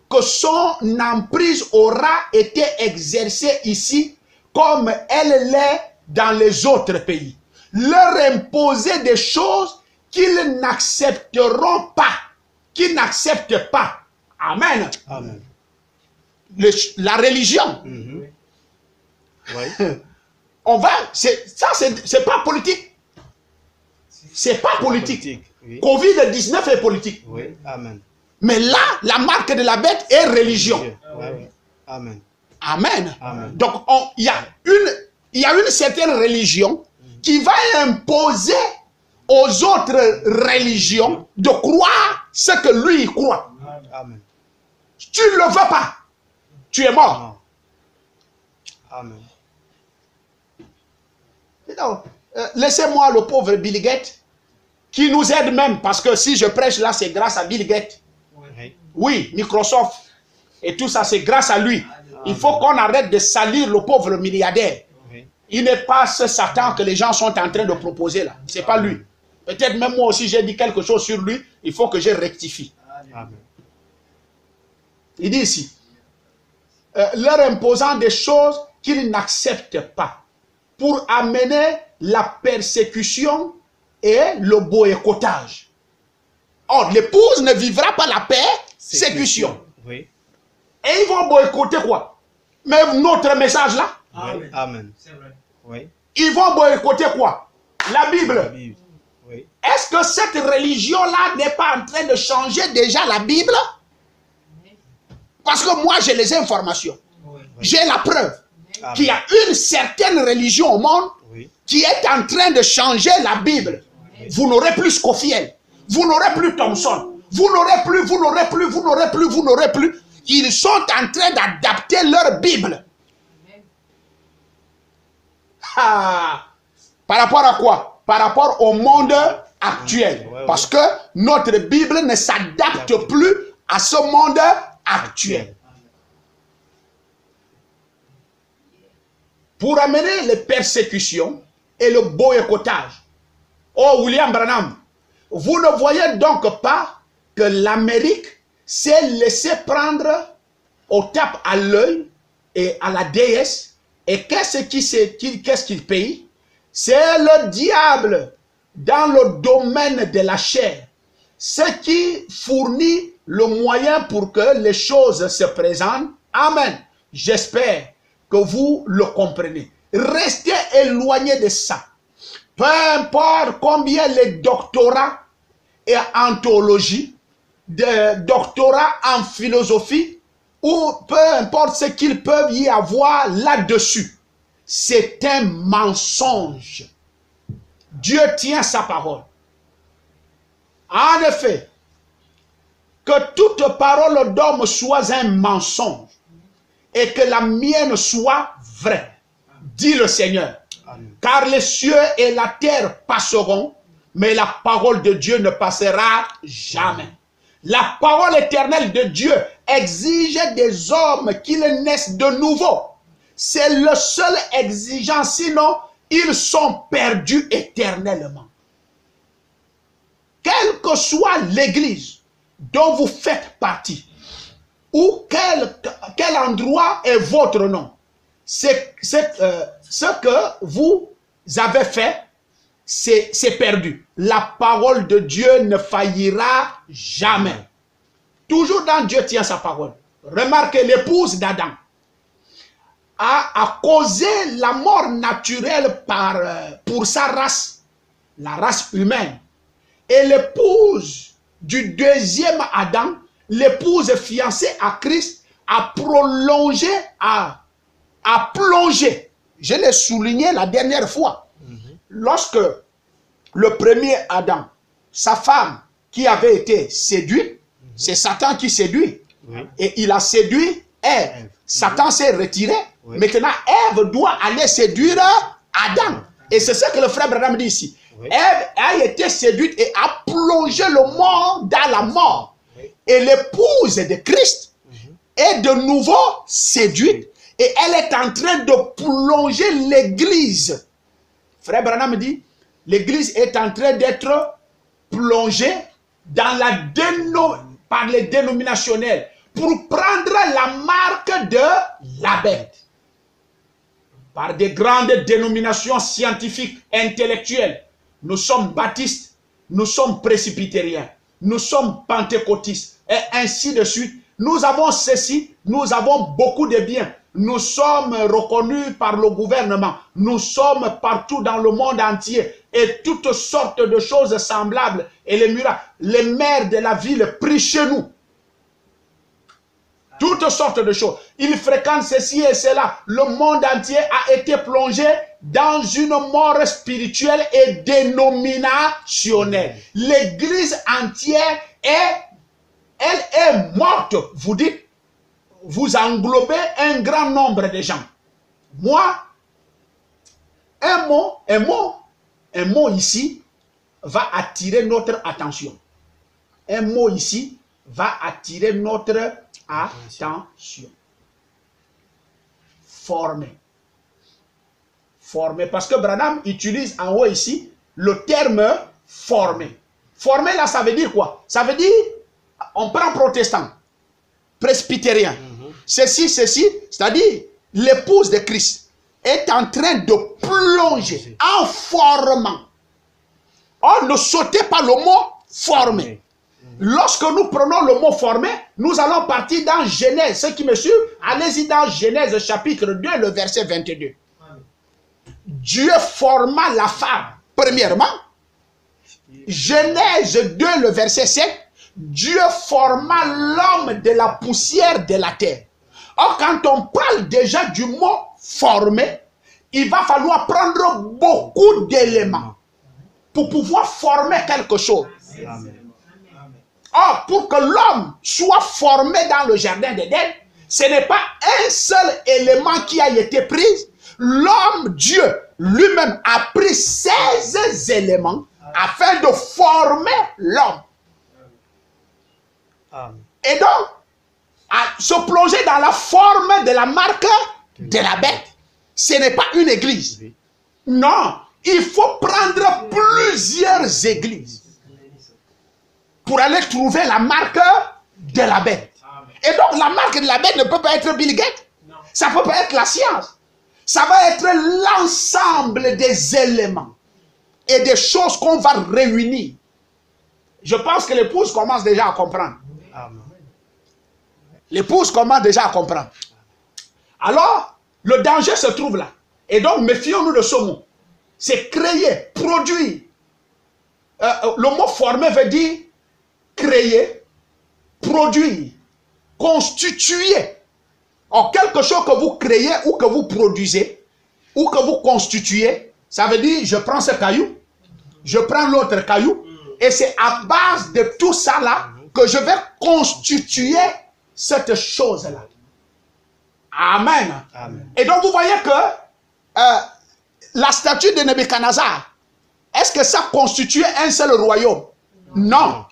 que son emprise aura été exercée ici comme elle l'est dans les autres pays. Leur imposer des choses qu'ils n'accepteront pas, qu'ils n'acceptent pas. Amen. Amen. La religion. Oui. On va, c'est pas politique. C'est pas politique. Oui. Covid-19 est politique. Oui. Amen. Mais là, la marque de la bête est religion. Oui. Amen. Amen. Amen. Donc, il y a une certaine religion qui va imposer aux autres religions de croire ce que lui croit. Amen. Tu ne le veux pas. Tu es mort. Non. Amen. Laissez-moi le pauvre Bill Gates qui nous aide même parce que si je prêche là, c'est grâce à Bill Gates. Oui. Oui, Microsoft et tout ça, c'est grâce à lui. Il faut qu'on arrête de salir le pauvre milliardaire. Oui. Il n'est pas ce Satan que les gens sont en train de proposer là. Ce n'est pas lui. Peut-être même moi aussi j'ai dit quelque chose sur lui. Il faut que je rectifie. Amen. Il dit ici, leur imposant des choses qu'il n'accepte pas pour amener la persécution et le boycottage. Or, l'épouse ne vivra pas la persécution. Oui. Et ils vont boycotter quoi? Même notre message là. Amen. Amen. C'est vrai. Oui. Ils vont boycotter quoi? La Bible. La Bible. Oui. Est-ce que cette religion-là n'est pas en train de changer déjà la Bible? Parce que moi, j'ai les informations. Oui. J'ai la preuve Amen. qu'il y a une certaine religion au monde Oui. qui est en train de changer la Bible. Vous n'aurez plus Scofield. Vous n'aurez plus Thompson. Vous n'aurez plus, vous n'aurez plus, vous n'aurez plus, vous n'aurez plus. Ils sont en train d'adapter leur Bible. Ah. Par rapport à quoi? Par rapport au monde actuel. Parce que notre Bible ne s'adapte plus à ce monde actuel. Pour amener les persécutions et le boycottage. Oh, William Branham, vous ne voyez donc pas que l'Amérique s'est laissée prendre au tape à l'œil et à la déesse. Et qu'est-ce qu'il paye? C'est le diable dans le domaine de la chair. Ce qui fournit le moyen pour que les choses se présentent. Amen. J'espère que vous le comprenez. Restez éloignés de ça. Peu importe combien les doctorats et en théologie, des doctorats en philosophie, ou peu importe ce qu'ils peuvent y avoir là-dessus, c'est un mensonge. Dieu tient sa parole. En effet, que toute parole d'homme soit un mensonge et que la mienne soit vraie, dit le Seigneur. Amen. Car les cieux et la terre passeront, mais la parole de Dieu ne passera jamais. La parole éternelle de Dieu exige des hommes qu'ils naissent de nouveau. C'est le seul exigeant, sinon ils sont perdus éternellement. Quelle que soit l'église dont vous faites partie, ou quel endroit est votre nom, ce que vous avez fait, c'est perdu. La parole de Dieu ne faillira jamais. Toujours dans Dieu tient sa parole. Remarquez, l'épouse d'Adam a causé la mort naturelle pour sa race, la race humaine. Et l'épouse du deuxième Adam, l'épouse fiancée à Christ, a prolongé, a plongé. Je l'ai souligné la dernière fois. Lorsque le premier Adam, sa femme qui avait été séduite, c'est Satan qui séduit. Oui. Et il a séduit Ève. Satan s'est retiré. Oui. Maintenant, Ève doit aller séduire Adam. Et c'est ce que le frère Branham dit ici. Oui. Ève a été séduite et a plongé le monde dans la mort. Oui. Et l'épouse de Christ est de nouveau séduite. Et elle est en train de plonger l'église. Frère Branham dit, l'église est en train d'être plongée dans par les dénominationnels pour prendre la marque de la bête. Par des grandes dénominations scientifiques, intellectuelles. Nous sommes baptistes, nous sommes presbytériens, nous sommes pentecôtistes, et ainsi de suite. Nous avons ceci, nous avons beaucoup de biens. Nous sommes reconnus par le gouvernement. Nous sommes partout dans le monde entier. Et toutes sortes de choses semblables. Et les miracles, les maires de la ville prient chez nous. Toutes sortes de choses. Ils fréquentent ceci et cela. Le monde entier a été plongé dans une mort spirituelle et dénominationnelle. L'église entière elle est morte. Vous dites, vous englobez un grand nombre de gens. Moi, un mot ici va attirer notre attention. Un mot ici va attirer notre attention. Former. Former. Parce que Branham utilise en haut ici le terme former. Former là, ça veut dire quoi? Ça veut dire, on prend protestant, presbytérien. Ceci, c'est-à-dire l'épouse de Christ, est en train de plonger en formant. Oh, ne sautez pas le mot former. Lorsque nous prenons le mot former, nous allons partir dans Genèse. Ceux qui me suivent, allez-y dans Genèse chapitre 2, le verset 22. Dieu forma la femme, premièrement. Genèse 2, le verset 7. Dieu forma l'homme de la poussière de la terre. Or, quand on parle déjà du mot former, il va falloir prendre beaucoup d'éléments pour pouvoir former quelque chose. Amen. Or, pour que l'homme soit formé dans le jardin d'Éden, ce n'est pas un seul élément qui a été pris. L'homme, Dieu lui-même a pris 16 éléments afin de former l'homme. Et donc, à se plonger dans la forme de la marque de la bête, ce n'est pas une église. Non, il faut prendre plusieurs églises pour aller trouver la marque de la bête. Et donc, la marque de la bête ne peut pas être Bill Gates. Ça ne peut pas être la science. Ça va être l'ensemble des éléments et des choses qu'on va réunir. Je pense que l'épouse commence déjà à comprendre. L'épouse commence déjà à comprendre. Alors, le danger se trouve là. Et donc, méfions-nous de ce mot. C'est créer, produire. Le mot former veut dire créer, produire, constituer. Or, quelque chose que vous créez ou que vous produisez ou que vous constituez, ça veut dire je prends ce caillou, je prends l'autre caillou et c'est à base de tout ça là que je vais constituer cette chose-là. Amen. Amen. Et donc vous voyez que la statue de Nebuchadnezzar, est-ce que ça constituait un seul royaume? Non.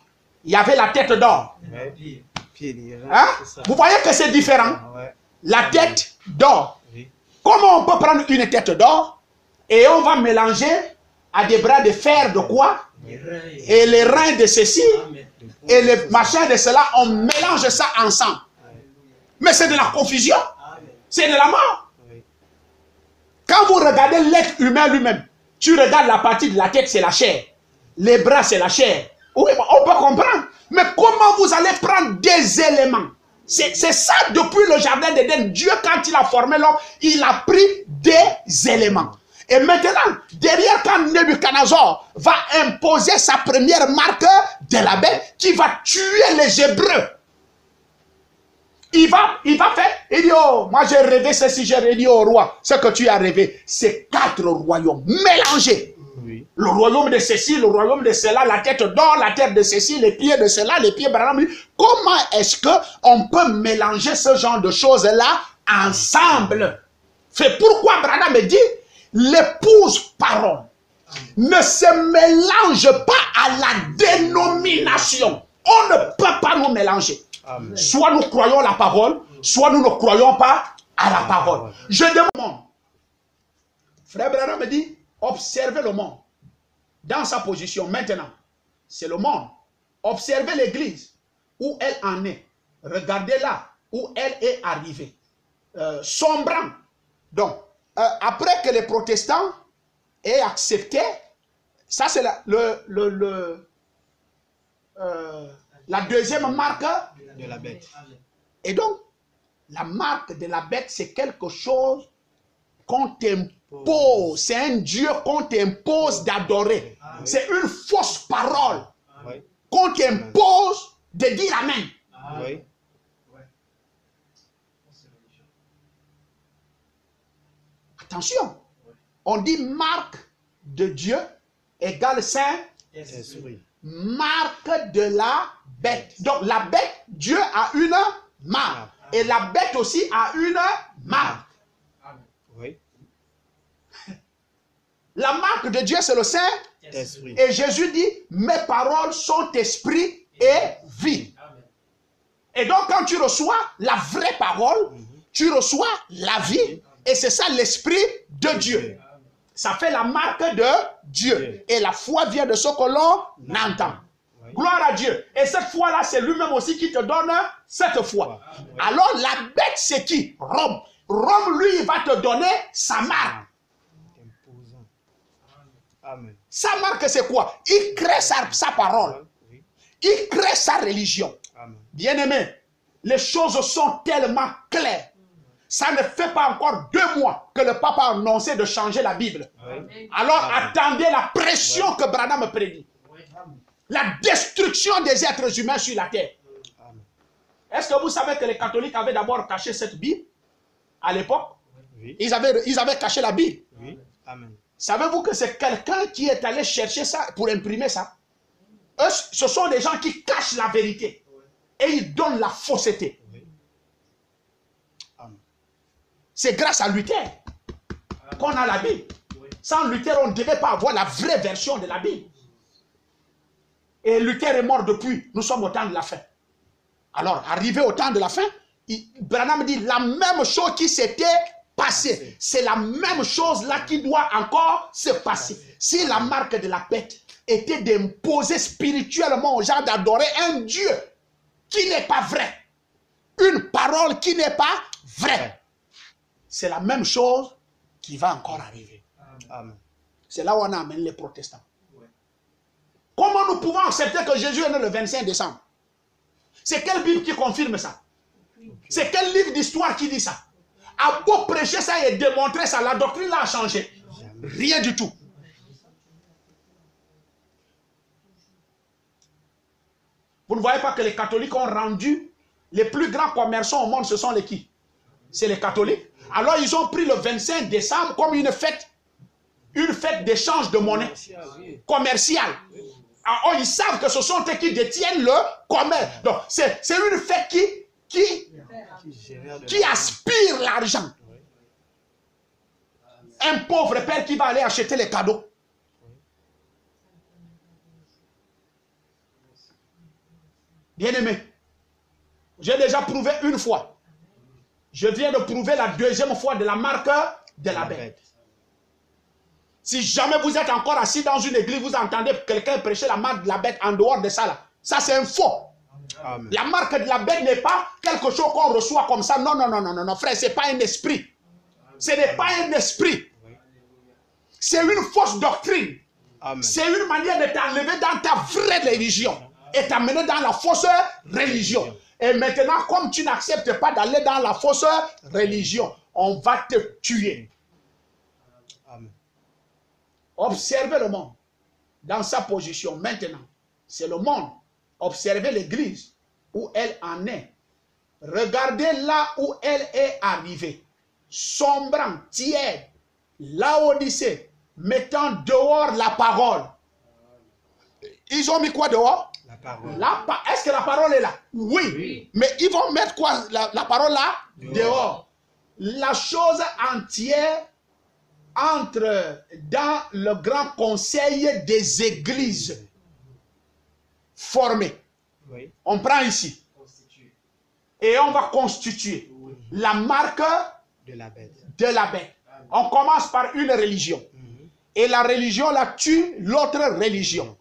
Il y avait la tête d'or. Hein? Vous voyez que c'est différent. La tête d'or. Comment on peut prendre une tête d'or et on va mélanger à des bras de fer de quoi? Et les reins de ceci et les machins de cela, on mélange ça ensemble. Mais c'est de la confusion. C'est de la mort. Quand vous regardez l'être humain lui-même, tu regardes la partie de la tête, c'est la chair. Les bras, c'est la chair. Oui, on peut comprendre. Mais comment vous allez prendre des éléments? C'est ça depuis le jardin d'Éden. Dieu, quand il a formé l'homme, il a pris des éléments. Et maintenant, derrière, quand Nebuchadnezzar va imposer sa première marque de la bête, qui va tuer les Hébreux. Il va faire, il dit, oh, moi j'ai rêvé ceci, j'ai dit au roi, ce que tu as rêvé, c'est 4 royaumes mélangés. Oui. Le royaume de ceci, le royaume de cela, la tête d'or, la tête de ceci, les pieds de cela, les pieds de... Comment est-ce qu'on peut mélanger ce genre de choses-là ensemble? C'est pourquoi Branham me dit, l'épouse parole ne se mélange pas à la dénomination. On ne peut pas nous mélanger. Amen. Soit nous croyons la parole, soit nous ne croyons pas à la parole. Je demande. Frère Branham me dit, observez le monde dans sa position maintenant. C'est le monde. Observez l'église où elle en est. Regardez-la où elle est arrivée. Sombrant. Donc, après que les protestants aient accepté, ça c'est la deuxième marque de la bête. Et donc, la marque de la bête, c'est quelque chose qu'on t'impose. C'est un Dieu qu'on t'impose d'adorer. C'est une fausse parole qu'on t'impose de dire Amen. Oui. Attention, on dit marque de Dieu égale Saint-Esprit. Marque de la bête. Donc la bête, Dieu a une marque. Et la bête aussi a une marque. Oui. La marque de Dieu, c'est le Saint-Esprit. Et Jésus dit, mes paroles sont esprit et vie. Et donc quand tu reçois la vraie parole, tu reçois la vie. Et c'est ça l'esprit de Dieu. Ça fait la marque de Dieu. Et la foi vient de ce que l'on entend. Gloire à Dieu. Et cette foi-là, c'est lui-même aussi qui te donne cette foi. Alors la bête, c'est qui? Rome. Rome, lui, il va te donner sa marque. Imposant. Amen. Sa marque, c'est quoi? Il crée sa parole. Oui. Il crée sa religion. Amen. Bien-aimés, les choses sont tellement claires. Ça ne fait pas encore 2 mois que le pape a annoncé de changer la Bible. Oui. Alors Amen. attendez la pression que Branham prédit. La destruction des êtres humains sur la terre. Amen. Est-ce que vous savez que les catholiques avaient d'abord caché cette Bible à l'époque? Oui. Ils avaient caché la Bible. Oui. Amen. Savez-vous que c'est quelqu'un qui est allé chercher ça pour imprimer ça? Eux, ce sont des gens qui cachent la vérité et ils donnent la fausseté. Oui. Amen. C'est grâce à Luther qu'on a la Bible. Sans Luther, on ne devait pas avoir la vraie version de la Bible. Et Luther est mort depuis. Nous sommes au temps de la fin. Alors, arrivé au temps de la fin, Branham dit la même chose qui s'était passée. C'est la même chose là qui doit encore se passer. Si la marque de la bête était d'imposer spirituellement aux gens d'adorer un Dieu qui n'est pas vrai, une parole qui n'est pas vraie, c'est la même chose qui va encore arriver. Amen. C'est là où on amène les protestants. Comment nous pouvons accepter que Jésus est né le 25 décembre? C'est quelle Bible qui confirme ça? C'est quel livre d'histoire qui dit ça? À beau prêcher ça et démontrer ça, la doctrine a changé. Rien du tout. Vous ne voyez pas que les catholiques ont rendu les plus grands commerçants au monde, ce sont les qui? C'est les catholiques. Alors ils ont pris le 25 décembre comme une fête d'échange de monnaie commerciale. Alors, ils savent que ce sont eux qui détiennent le commerce. Donc c'est une fête qui aspire l'argent. Un pauvre père qui va aller acheter les cadeaux. Bien-aimé, j'ai déjà prouvé une fois. Je viens de prouver la 2e fois de la marque de la bête. Si jamais vous êtes encore assis dans une église, vous entendez quelqu'un prêcher la marque de la bête en dehors de ça, là. Ça, c'est un faux. Amen. La marque de la bête n'est pas quelque chose qu'on reçoit comme ça. Non, non, non, non, non, non, frère, ce n'est pas un esprit. Ce n'est pas un esprit. C'est une fausse doctrine. C'est une manière de t'enlever dans ta vraie religion et t'amener dans la fausse religion. Et maintenant, comme tu n'acceptes pas d'aller dans la fausse religion, on va te tuer. Amen. Observez le monde dans sa position maintenant. C'est le monde. Observez l'église où elle en est. Regardez là où elle est arrivée. Sombrant, tiède, Laodicée, mettant dehors la parole. Ils ont mis quoi dehors? La parole. Est-ce que la parole est là? Oui. Mais ils vont mettre quoi? La parole là? Dehors. La chose entière entre dans le grand conseil des églises formées. Oui. On prend ici. Et on va constituer la marque De la bête. de la bête. On commence par une religion. Et la religion là tue l'autre religion.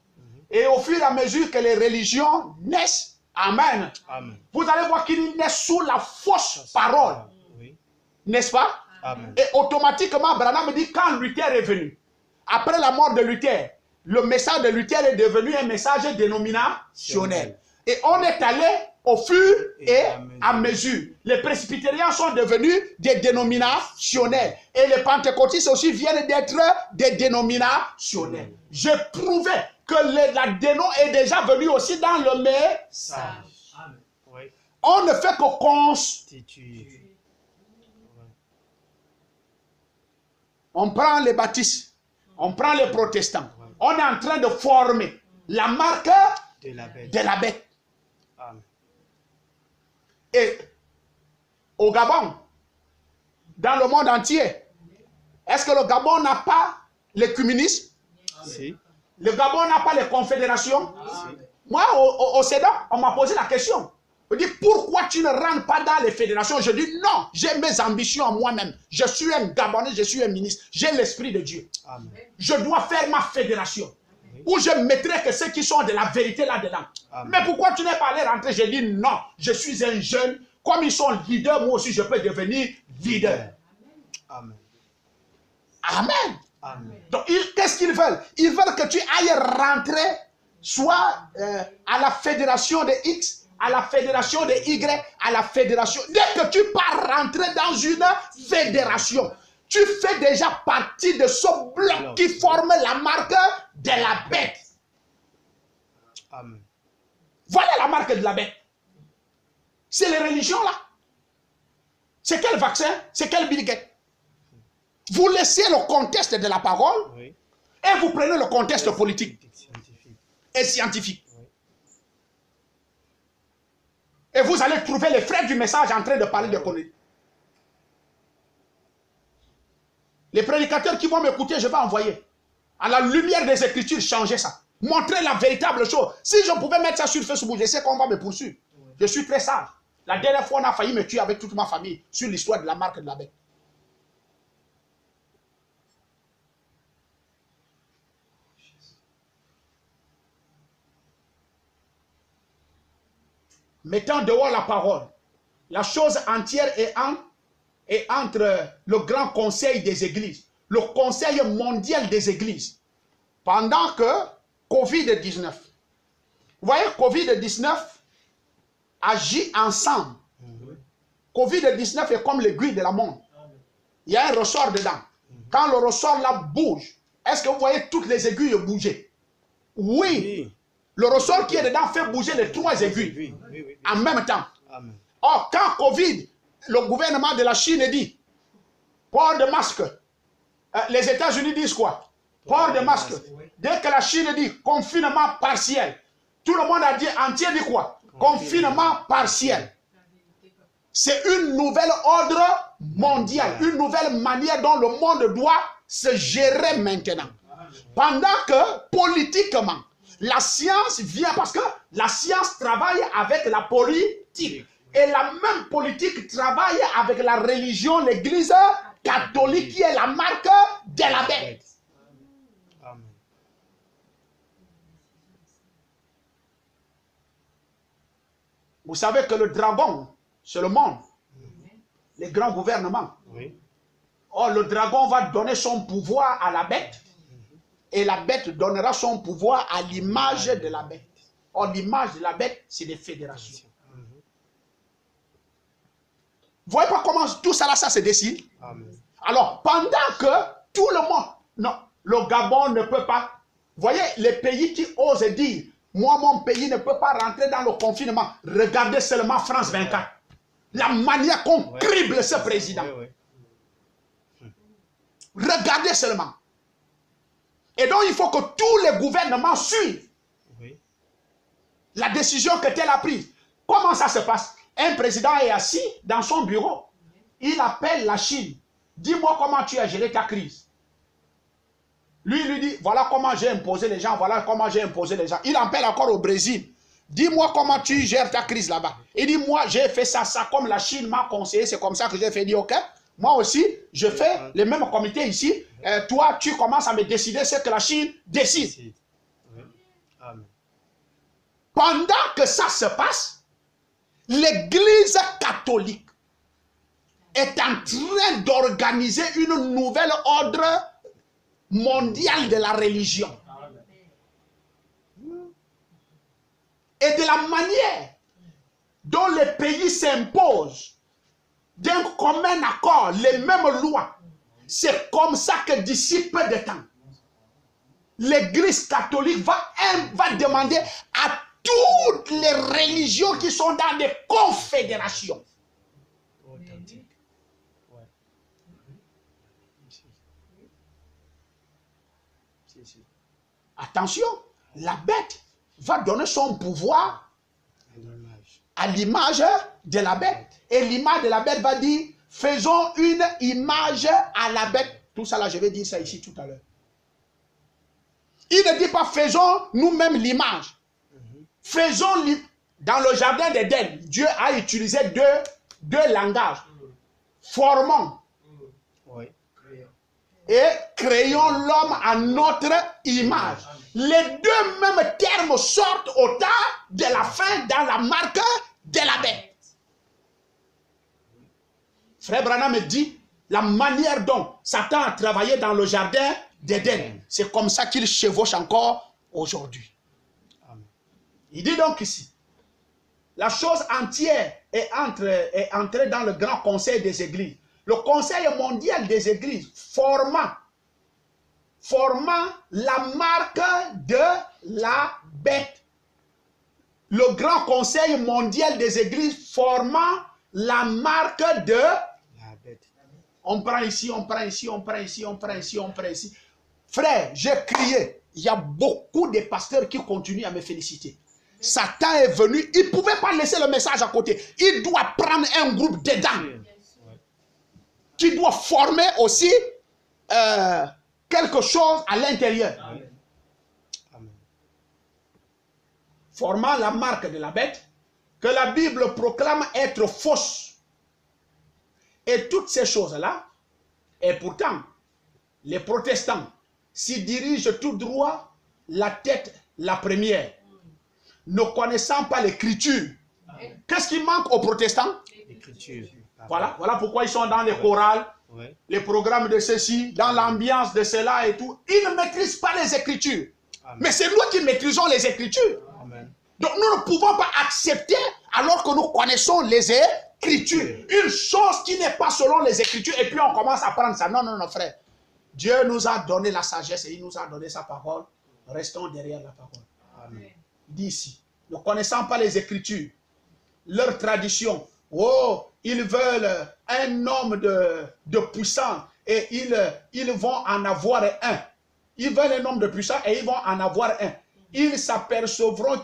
Et au fur et à mesure que les religions naissent, amen, Amen. vous allez voir qu'ils naissent sous la fausse parole. Oui. N'est-ce pas? Amen. Et automatiquement, Branham dit, quand Luther est venu, après la mort de Luther, le message de Luther est devenu un message dénominationnel. Et on est allé au fur et à mesure. Les presbytériens sont devenus des dénominationnels. Et les pentecôtistes aussi viennent d'être des dénominationnels. J'ai prouvé que la déno est déjà venue aussi dans le message. Oui. On ne fait que constituer. On prend les baptistes, on prend les protestants. On est en train de former la marque De la bête. de la bête. Amen. Et au Gabon, dans le monde entier, est-ce que le Gabon n'a pas l'écuménisme? Si. Le Gabon n'a pas les confédérations? Moi, au CEDAW, on m'a posé la question. On dit, pourquoi tu ne rentres pas dans les fédérations? Je dis, non, j'ai mes ambitions à moi-même. Je suis un Gabonais, je suis un ministre. J'ai l'esprit de Dieu. Amen. Je dois faire ma fédération. Où je mettrai que ceux qui sont de la vérité là-dedans. Mais pourquoi tu n'es pas allé rentrer? Je dis, non, je suis un jeune comme ils sont leaders, moi aussi je peux devenir leader. Amen. Amen. Amen. Donc, qu'est-ce qu'ils veulent? Ils veulent que tu ailles rentrer soit à la fédération de X, à la fédération de Y, à la fédération. Dès que tu pars rentrer dans une fédération, tu fais déjà partie de ce bloc qui forme la marque de la bête. Amen. Voilà la marque de la bête. C'est les religions là. C'est quel vaccin? C'est quel Bill Gates? Vous laissez le contexte de la parole, Oui. et vous prenez le contexte politique Scientifique. et scientifique. Oui. Et vous allez trouver les frères du message en train de parler de conneries. Les prédicateurs qui vont m'écouter, je vais envoyer. À la lumière des Écritures, changer ça. Montrer la véritable chose. Si je pouvais mettre ça sur Facebook, je sais qu'on va me poursuivre. Je suis très sage. La dernière fois, on a failli me tuer avec toute ma famille sur l'histoire de la marque de la bête. Mettant dehors la parole, la chose entière est entre le grand conseil des églises, le conseil mondial des églises, pendant que Covid-19, vous voyez, Covid-19 agit ensemble. Covid-19 est comme l'aiguille de la montre. Il y a un ressort dedans. Quand le ressort là bouge, est-ce que vous voyez toutes les aiguilles bouger? Oui. Le ressort qui est dedans fait bouger les trois aiguilles en même temps. Amen. Or, quand Covid, le gouvernement de la Chine dit port de masque, les États-Unis disent quoi? Port de masque. Dès que la Chine dit confinement partiel, tout le monde a dit entier dit quoi? Confinement partiel. C'est une nouvelle ordre mondial, une nouvelle manière dont le monde doit se gérer maintenant. Pendant que politiquement, la science vient parce que la science travaille avec la politique. Et la même politique travaille avec la religion, l'église catholique qui est la marque de la bête. Amen. Vous savez que le dragon, c'est le monde. Les grands gouvernements. Oui. Or, le dragon va donner son pouvoir à la bête. Et la bête donnera son pouvoir à l'image de la bête. Or, l'image de la bête, c'est des fédérations. Vous voyez pas comment tout ça là, ça se décide? Amen. Alors, pendant que tout le monde, non, le Gabon ne peut pas, vous voyez, les pays qui osent dire, moi, mon pays ne peut pas rentrer dans le confinement. Regardez seulement France 24. La manière qu'on crible ce président. Regardez seulement. Et donc, il faut que tous les gouvernements suivent la décision que tel a prise. Comment ça se passe? Un président est assis dans son bureau. Il appelle la Chine. Dis-moi comment tu as géré ta crise. Lui dit, voilà comment j'ai imposé les gens, voilà comment j'ai imposé les gens. Il appelle encore au Brésil. Dis-moi comment tu gères ta crise là-bas. Il dit, moi, j'ai fait ça, comme la Chine m'a conseillé, c'est comme ça que j'ai fait. Il dit, ok, moi aussi, je fais les mêmes comités ici. Toi, tu commences à me décider ce que la Chine décide. Amen. Pendant que ça se passe, l'Église catholique est en train d'organiser une nouvelle ordre mondiale de la religion. Et de la manière dont les pays s'imposent d'un commun accord les mêmes lois, c'est comme ça que d'ici peu de temps, l'Église catholique va demander à toutes les religions qui sont dans des confédérations. Authentique. Ouais. Attention, la bête va donner son pouvoir à l'image de la bête. Et l'image de la bête va dire, faisons une image à la bête. Tout ça là, je vais dire ça ici tout à l'heure. Il ne dit pas, faisons nous-mêmes l'image. Faisons, dans le jardin d'Éden, Dieu a utilisé deux langages. Formons et créons l'homme à notre image. Les deux mêmes termes sortent au temps de la fin dans la marque de la bête. Frère Branham me dit, la manière dont Satan a travaillé dans le jardin d'Éden, c'est comme ça qu'il chevauche encore aujourd'hui. Il dit donc ici, la chose entière est entrée dans le grand conseil des églises. Le conseil mondial des églises formant la marque de la bête. Le grand conseil mondial des églises formant la marque de la bête. On prend ici, on prend ici, on prend ici, on prend ici, on prend ici. Frère, j'ai crié. Il y a beaucoup de pasteurs qui continuent à me féliciter. Satan est venu, il ne pouvait pas laisser le message à côté. Il doit prendre un groupe dedans qui doit former aussi quelque chose à l'intérieur. Formant la marque de la bête, que la Bible proclame être fausse. Et toutes ces choses-là, et pourtant, les protestants s'y dirigent tout droit, la tête la première, ne connaissant pas l'écriture. Qu'est-ce qui manque aux protestants? L'écriture. Voilà pourquoi ils sont dans les chorales, les programmes de ceci, dans l'ambiance de cela et tout. Ils ne maîtrisent pas les écritures. Amen. Mais c'est nous qui maîtrisons les écritures. Amen. Donc nous ne pouvons pas accepter alors que nous connaissons les écritures. Une chose qui n'est pas selon les écritures et puis on commence à prendre ça. Non, non, non, frère. Dieu nous a donné la sagesse et il nous a donné sa parole. Restons derrière la parole. Amen. Il dit ici, ne connaissant pas les écritures, leur tradition, oh, ils veulent un homme de puissant et ils vont en avoir un. Ils veulent un homme de puissant et ils vont en avoir un. Ils s'apercevront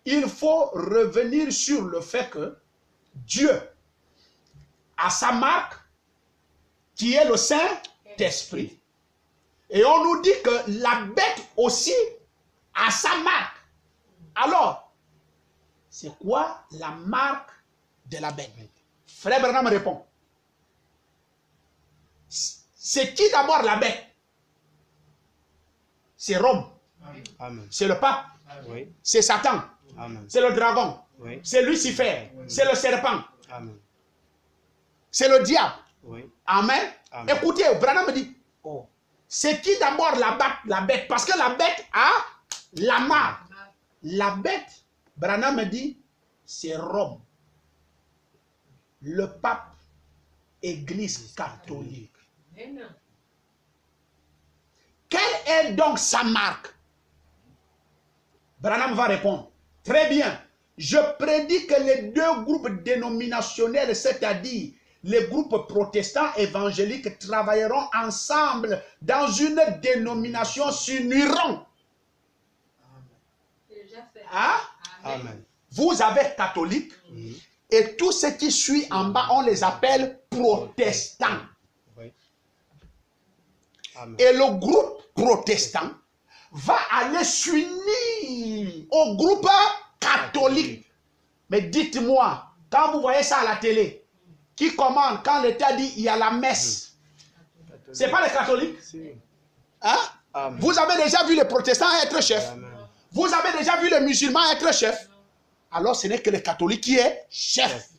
il faut revenir sur le fait que Dieu a sa marque qui est le Saint-Esprit. Et on nous dit que la bête aussi a sa marque. Alors, c'est quoi la marque de la bête? Frère Branham répond. C'est qui d'abord la bête? C'est Rome. C'est le pape. Oui. C'est Satan. C'est le dragon. Oui. C'est Lucifer. Oui. C'est le serpent. C'est le diable. Oui. Amen. Amen. Écoutez, Branham me dit, oh, c'est qui d'abord la bête? Parce que la bête a la marque. La bête, Branham me dit, c'est Rome. Le pape, Église catholique. Quelle est donc sa marque? Branham va répondre. Très bien. Je prédis que les deux groupes dénominationnels, c'est-à-dire les groupes protestants évangéliques, travailleront ensemble dans une dénomination, s'uniront. Hein? Amen. Vous avez catholiques et tous ceux qui suivent en bas, on les appelle protestants. Amen. Et le groupe protestant va aller s'unir au groupe catholique. Mais dites-moi, quand vous voyez ça à la télé, qui commande quand l'État dit il y a la messe? Ce n'est pas les catholiques? Hein? Vous avez déjà vu les protestants être chefs? Amen. Vous avez déjà vu les musulmans être chefs? Alors ce n'est que les catholiques qui est chef.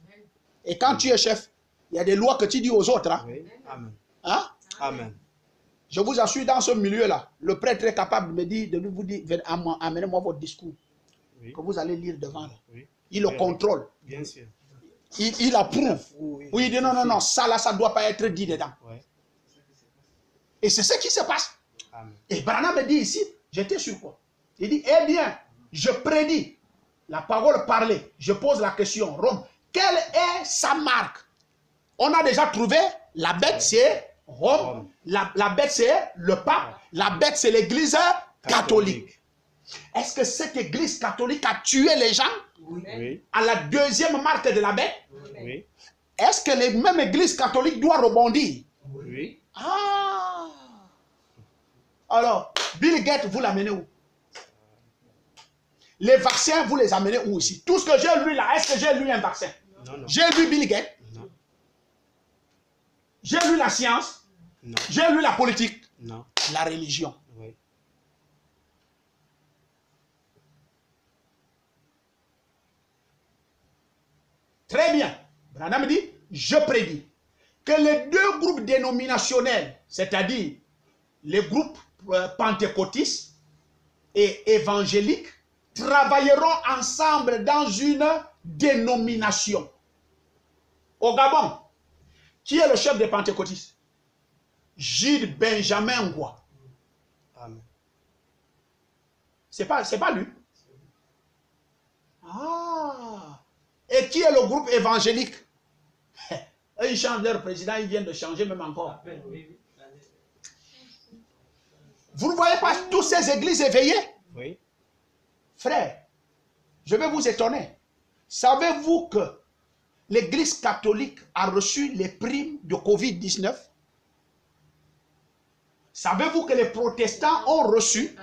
Et quand tu es chef, il y a des lois que tu dis aux autres. Hein? Oui. Amen. Hein? Amen. Je vous assure, dans ce milieu-là, le prêtre est capable de vous dire, amenez-moi votre discours, oui, que vous allez lire devant. Oui. Il le contrôle. Bien sûr. Il approuve. Oui, il dit non, non, non, ça là, ça ne doit pas être dit dedans. Oui. Et c'est ce qui se passe. Amen. Et Branham me dit ici, j'étais sur quoi? Il dit, eh bien, je prédis, la parole parlée, je pose la question, Rome, quelle est sa marque? On a déjà trouvé, la bête c'est Rome, la bête c'est le pape, la bête c'est l'église catholique. Est-ce que cette église catholique a tué les gens? Oui. À la deuxième marque de la bête? Oui. Est-ce que les mêmes églises catholiques doivent rebondir? Oui. Ah! Alors, Bill Gates, vous l'amenez où? Les vaccins, vous les amenez où ici? Tout ce que j'ai lu là, est-ce que j'ai lu un vaccin? J'ai lu Bill Gates. J'ai lu la science. J'ai lu la politique. Non. La religion. Oui. Très bien. Branham dit, je prédis que les deux groupes dénominationnels, c'est-à-dire les groupes pentecôtistes et évangéliques, travailleront ensemble dans une dénomination. Au Gabon, qui est le chef des pentecôtistes? Gilles Benjamin Ngwa. Amen. C'est pas lui. Ah. Et qui est le groupe évangélique? Ils changent leur président, ils viennent de changer même encore. Vous ne voyez pas toutes ces églises éveillées? Oui. Frère, je vais vous étonner. Savez-vous que l'église catholique a reçu les primes de Covid-19? Savez-vous que les protestants ont reçu?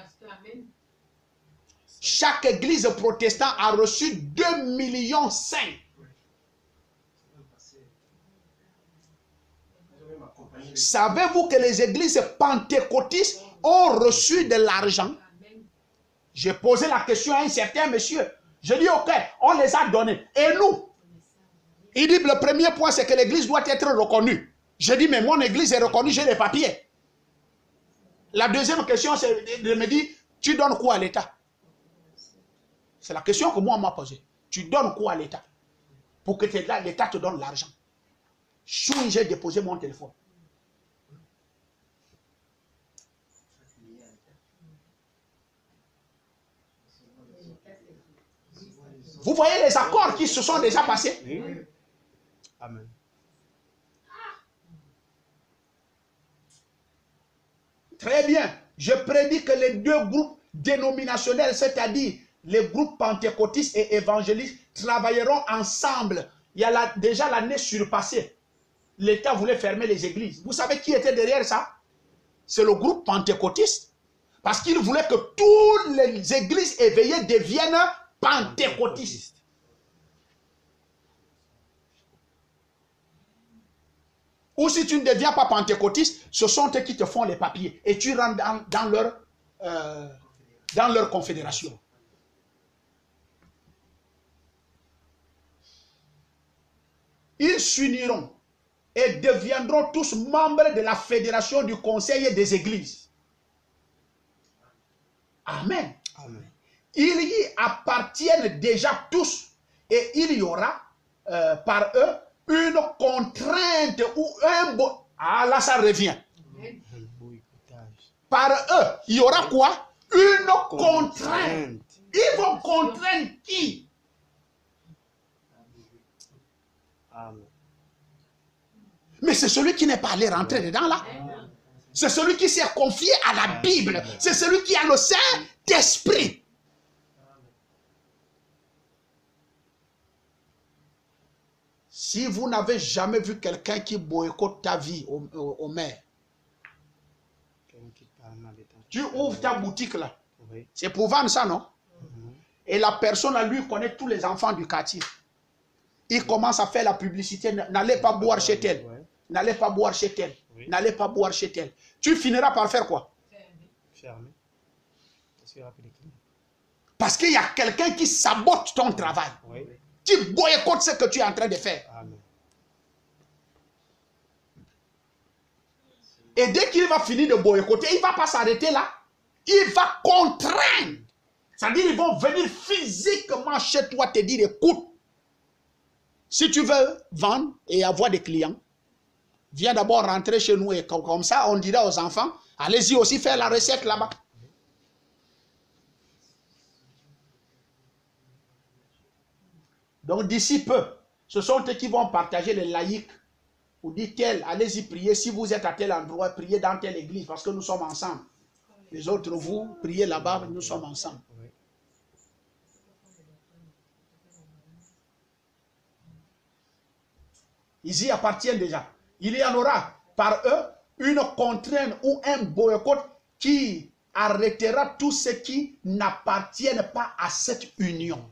Chaque église protestante a reçu 2,5 millions. Savez-vous que les églises pentecôtistes ont reçu de l'argent? J'ai posé la question à un certain monsieur. Je dis, ok, on les a donnés. Et nous? Il dit, le premier point, c'est que l'église doit être reconnue. Je dis, mais mon église est reconnue, j'ai les papiers. La deuxième question, c'est de me dire, tu donnes quoi à l'État? C'est la question que moi, on m'a posée. Tu donnes quoi à l'État? Pour que l'État te donne l'argent. J'ai déposé mon téléphone. Vous voyez les accords qui se sont déjà passés? Oui. Amen. Très bien. Je prédis que les deux groupes dénominationnels, c'est-à-dire les groupes pentecôtistes et évangélistes, travailleront ensemble. Il y a déjà l'année surpassée. L'État voulait fermer les églises. Vous savez qui était derrière ça? C'est le groupe pentecôtiste. Parce qu'il voulait que toutes les églises éveillées deviennent pentecôtistes. Ou si tu ne deviens pas pentecôtiste, ce sont eux qui te font les papiers. Et tu rentres dans leur confédération. Ils s'uniront et deviendront tous membres de la fédération du conseil des églises. Amen. Amen. Ils y appartiennent déjà tous et il y aura par eux une contrainte ou un... Ah là ça revient. Par eux, il y aura quoi? Une contrainte. Ils vont contraindre qui? Amen. Mais c'est celui qui n'est pas allé rentrer dedans là. C'est celui qui s'est confié à la Bible. C'est celui qui a le Saint-Esprit. Si vous n'avez jamais vu quelqu'un qui boycotte ta vie au maire, tu ouvres ta boutique là. Oui. C'est pour vendre ça, non? Et la personne à lui connaît tous les enfants du quartier. Il commence à faire la publicité. N'allez pas boire chez elle. N'allez pas boire chez elle. Oui. N'allez pas boire chez elle. Tu finiras par faire quoi? Fermé. Parce qu'il y a quelqu'un qui sabote ton travail. Oui. Qui boycotte ce que tu es en train de faire. Amen. Et dès qu'il va finir de boycotter, il ne va pas s'arrêter là. Il va contraindre. C'est-à-dire qu'ils vont venir physiquement chez toi te dire, écoute, si tu veux vendre et avoir des clients, viens d'abord rentrer chez nous et comme ça, on dira aux enfants, allez-y aussi faire la recette là-bas. Donc d'ici peu, ce sont eux qui vont partager les laïcs. Ou dit-elle, allez-y prier, si vous êtes à tel endroit, priez dans telle église, parce que nous sommes ensemble. Les autres, vous, priez là-bas, nous sommes ensemble. Oui. Ils y appartiennent déjà. Il y en aura par eux une contrainte ou un boycott qui arrêtera tous ceux qui n'appartiennent pas à cette union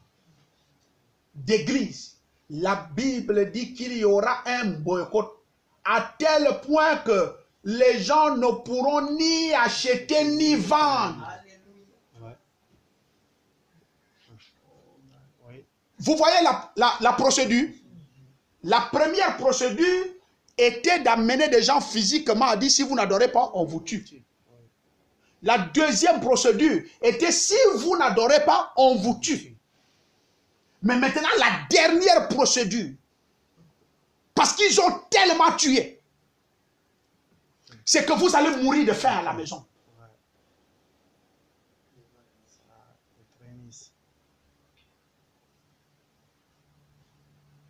d'église. La Bible dit qu'il y aura un boycott à tel point que les gens ne pourront ni acheter ni vendre. Ouais. Oui. Vous voyez la procédure? La première procédure était d'amener des gens physiquement à dire si vous n'adorez pas, on vous tue. La deuxième procédure était si vous n'adorez pas, on vous tue. Mais maintenant, la dernière procédure, parce qu'ils ont tellement tué, c'est que vous allez mourir de faim à la maison.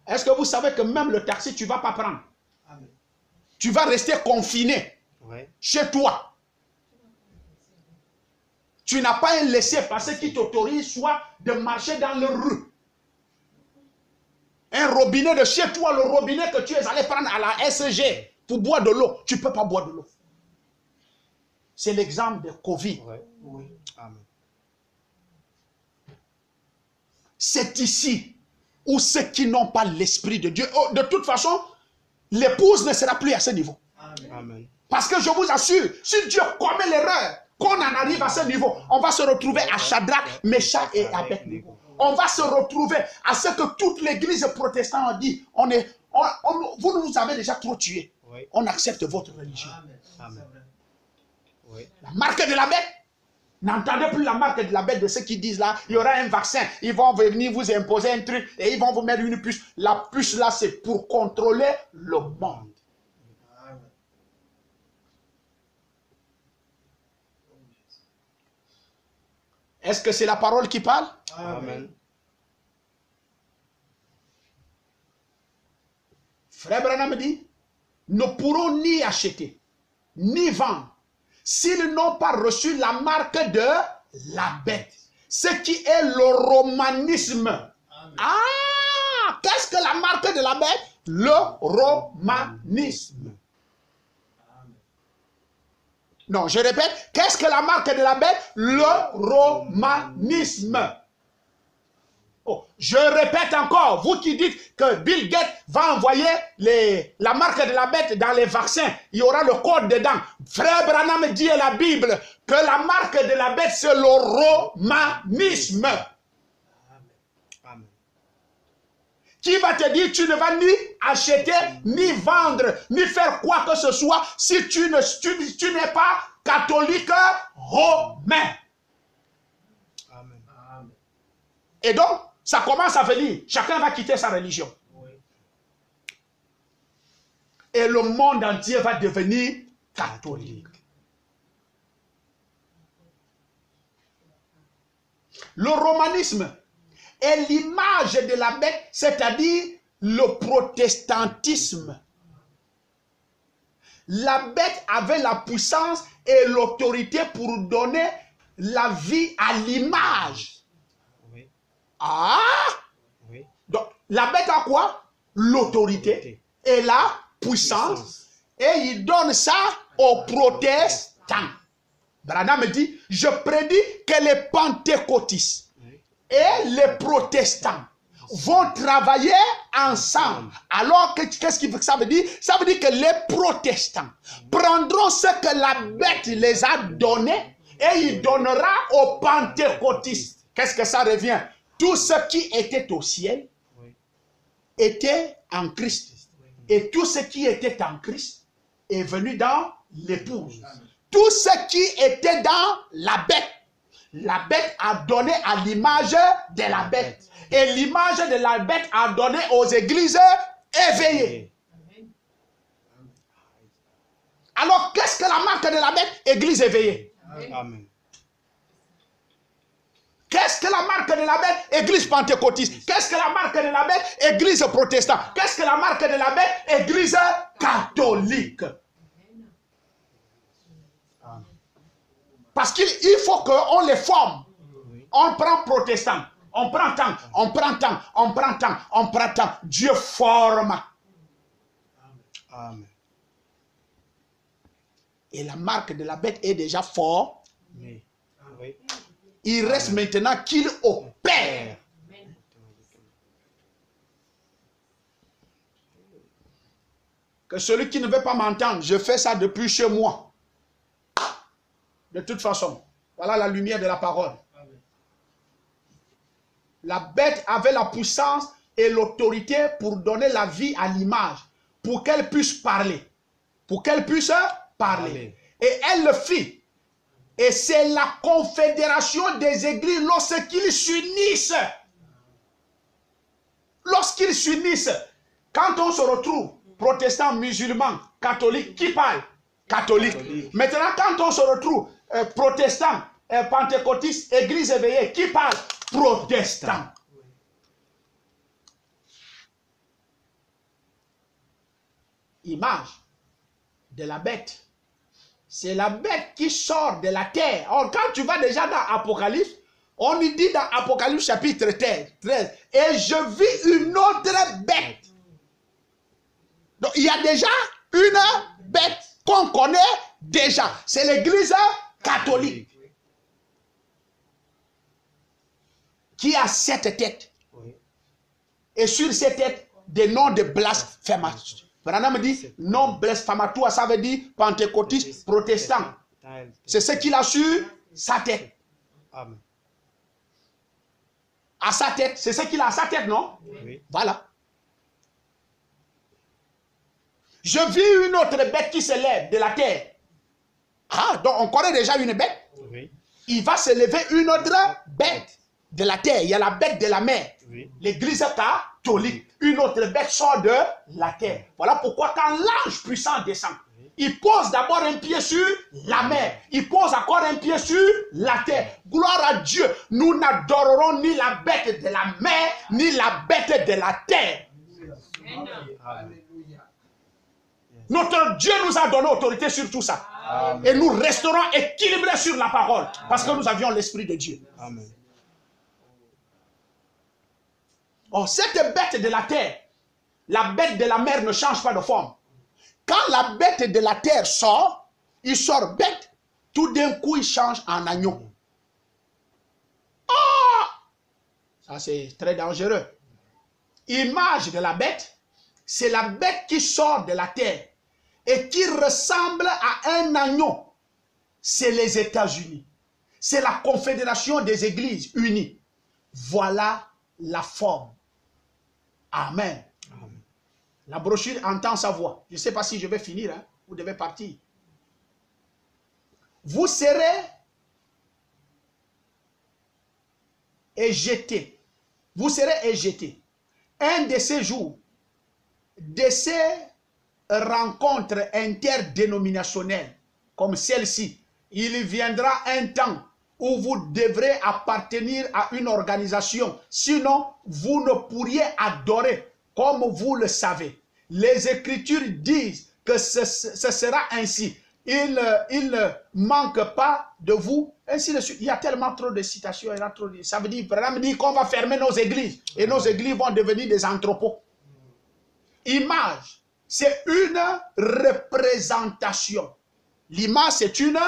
Est-ce que vous savez que même le taxi, tu ne vas pas prendre? Tu vas rester confiné chez toi. Tu n'as pas un laissez-passer qui t'autorise soit de marcher dans le rue. Un robinet de chez toi, le robinet que tu es allé prendre à la SG pour boire de l'eau, tu ne peux pas boire de l'eau. C'est l'exemple de Covid. C'est ici où ceux qui n'ont pas l'Esprit de Dieu, de toute façon, l'épouse ne sera plus à ce niveau. Amen. Parce que je vous assure, si Dieu commet l'erreur, qu'on en arrive à ce niveau, on va se retrouver à Shadrach, Meshach et Abednego. On va se retrouver à ce que toute l'église protestante a dit. Vous nous avez déjà trop tués. On accepte votre religion. Amen. La marque de la bête. N'entendez plus la marque de la bête de ceux qui disent là, il y aura un vaccin, ils vont venir vous imposer un truc et ils vont vous mettre une puce. La puce là, c'est pour contrôler le monde. Est-ce que c'est la parole qui parle? Amen. Frère Branham dit, ne pourront ni acheter, ni vendre, s'ils n'ont pas reçu la marque de la bête. Ce qui est le romanisme. Amen. Ah! Qu'est-ce que la marque de la bête? Le romanisme. Non, je répète, qu'est-ce que la marque de la bête? Le romanisme. Oh, je répète encore, vous qui dites que Bill Gates va envoyer la marque de la bête dans les vaccins, il y aura le code dedans. Frère Branham dit à la Bible que la marque de la bête, c'est le romanisme. Amen. Qui va te dire tu ne vas ni acheter, ni vendre, ni faire quoi que ce soit si tu n'es pas catholique romain. Amen. Et donc, ça commence à venir. Chacun va quitter sa religion. Et le monde entier va devenir catholique. Le romanisme est l'image de la bête, c'est-à-dire le protestantisme. La bête avait la puissance et l'autorité pour donner la vie à l'image. Oui. Ah! Oui. Donc, la bête a quoi? L'autorité et la puissance. Et il donne ça aux protestants. Branham me dit, je prédis que les pentecôtistes et les protestants vont travailler ensemble. Alors, qu'est-ce que ça veut dire? Ça veut dire que les protestants prendront ce que la bête les a donné et il donnera aux pentecôtistes. Qu'est-ce que ça revient? Tout ce qui était au ciel était en Christ. Et tout ce qui était en Christ est venu dans l'épouse. Tout ce qui était dans la bête a donné à l'image de la bête. Et l'image de la bête a donné aux églises éveillées. Alors, qu'est-ce que la marque de la bête? Église éveillée. Amen. Qu'est-ce que la marque de la bête? Église pentecôtiste. Qu'est-ce que la marque de la bête? Église protestante. Qu'est-ce que la marque de la bête? Église catholique. Parce qu'il faut qu'on les forme. On prend protestant. On prend temps. On prend temps. On prend temps. On prend temps. Dieu forme. Amen. Et la marque de la bête est déjà forte. Oui. Il reste maintenant qu'il opère. Que celui qui ne veut pas m'entendre, je fais ça depuis chez moi. De toute façon, voilà la lumière de la parole. La bête avait la puissance et l'autorité pour donner la vie à l'image. pour qu'elle puisse parler. Pour qu'elle puisse parler. Et elle le fit. Et c'est la confédération des églises lorsqu'ils s'unissent. Lorsqu'ils s'unissent, quand on se retrouve, protestants, musulmans, catholiques, qui parle? Catholique. Maintenant, quand on se retrouve, protestants, pentecôtistes, église éveillée, qui parle? Protestants. Image de la bête. C'est la bête qui sort de la terre. Or, quand tu vas déjà dans Apocalypse, on lui dit dans Apocalypse chapitre 13, et je vis une autre bête. Donc, il y a déjà une bête qu'on connaît déjà. C'est l'église catholique. Qui a 7 têtes. Et sur ces têtes, des noms de blasphémateurs. Branham me dit, non blasphématoire, ça veut dire pentecôtiste, protestant. C'est ce qu'il a sur sa tête. Amen. À sa tête, c'est ce qu'il a à sa tête, non? Oui. Voilà. Je vis une autre bête qui se lève de la terre. Ah, donc on connaît déjà une bête. Oui. Il va se lever une autre bête de la terre. Il y a la bête de la mer. Oui. L'église catholique. Une autre bête sort de la terre. Voilà pourquoi quand l'ange puissant descend, il pose d'abord un pied sur la mer. Il pose encore un pied sur la terre. Gloire à Dieu. Nous n'adorerons ni la bête de la mer, ni la bête de la terre. Amen. Notre Dieu nous a donné autorité sur tout ça. Amen. Et nous resterons équilibrés sur la parole. Parce que nous avions l'Esprit de Dieu. Amen. Or, cette bête de la terre, la bête de la mer ne change pas de forme. Quand la bête de la terre sort, il sort bête, tout d'un coup il change en agneau. Ah! Ça c'est très dangereux. Image de la bête, c'est la bête qui sort de la terre et qui ressemble à un agneau. C'est les États-Unis. C'est la Confédération des Églises unies. Voilà la forme. Amen. Amen. La brochure entend sa voix. Je ne sais pas si je vais finir. Hein? Vous devez partir. Vous serez éjectés. Vous serez éjectés. Un de ces jours, de ces rencontres interdénominationnelles, comme celle-ci, il viendra un temps où vous devrez appartenir à une organisation. Sinon, vous ne pourriez adorer comme vous le savez. Les Écritures disent que ce sera ainsi. Il ne manque pas de vous. Ainsi de suite. Il y a tellement trop de citations. Il y a trop de... Ça veut dire, par exemple, qu'on va fermer nos églises. Et nos églises vont devenir des entrepôts. Image, c'est une représentation. L'image, c'est une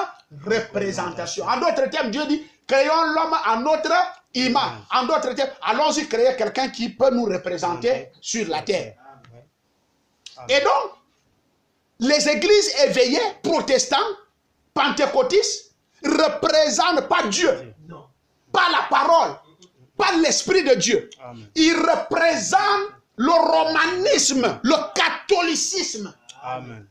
représentation. En d'autres termes, Dieu dit, créons l'homme à notre image. En d'autres termes, allons-y créer quelqu'un qui peut nous représenter sur la terre. Et donc, les églises éveillées, protestants, pentecôtistes, représentent pas Dieu, pas la parole, pas l'Esprit de Dieu. Ils représentent le romanisme, le catholicisme. Amen.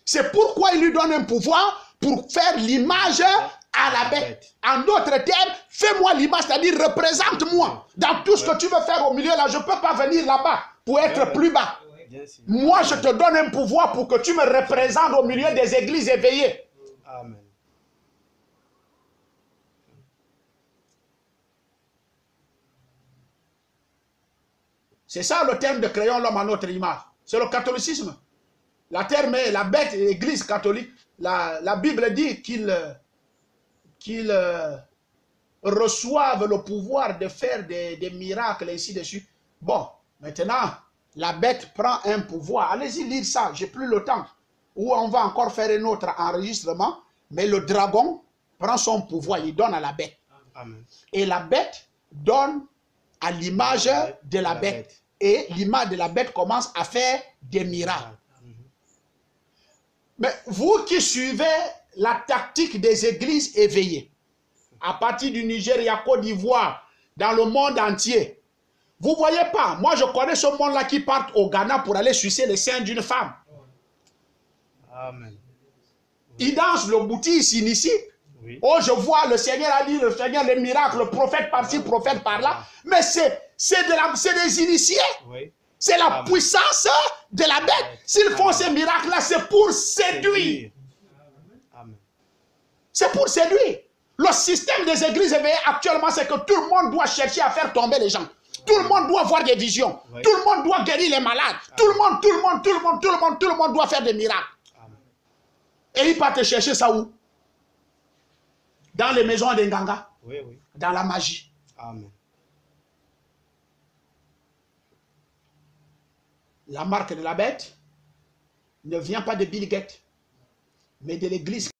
C'est pourquoi il lui donne un pouvoir pour faire l'image à la bête. En d'autres termes, fais-moi l'image, c'est-à-dire représente-moi. Dans tout ce que tu veux faire au milieu, là, je ne peux pas venir là-bas pour être plus bas. Moi, je te donne un pouvoir pour que tu me représentes au milieu des églises éveillées. Amen. C'est ça le terme de créons l'homme à notre image. C'est le catholicisme. La terme est la bête, l'église catholique. La Bible dit qu'ils reçoivent le pouvoir de faire des miracles, ainsi de suite. Bon, maintenant, la bête prend un pouvoir. Allez-y lire ça, j'ai plus le temps. Ou on va encore faire un autre enregistrement. Mais le dragon prend son pouvoir, il donne à la bête. Amen. Et la bête donne à l'image de la bête. Et l'image de la bête commence à faire des miracles. Mais vous qui suivez la tactique des églises éveillées, à partir du Nigeria, Côte d'Ivoire, dans le monde entier, Vous voyez pas, moi je connais ce monde-là qui part au Ghana pour aller sucer les seins d'une femme. Amen. Il danse, le bouti, il s'initie. Oui. Oh, je vois, le Seigneur a dit, le Seigneur, les miracles, le prophète par-ci, prophète par-là. Mais c'est des initiés. Oui. C'est la Amen. puissance de la bête. S'ils font ces miracles-là, c'est pour séduire. Amen. C'est pour séduire. Le système des églises éveillées actuellement, c'est que tout le monde doit chercher à faire tomber les gens. Tout le monde doit voir des visions. Oui. Tout le monde doit guérir les malades. Tout le monde doit faire des miracles. Amen. Et il part te chercher ça où? Dans les maisons des Nganga. Oui, oui. Dans la magie. Amen. La marque de la bête ne vient pas de Bill Gates, mais de l'église.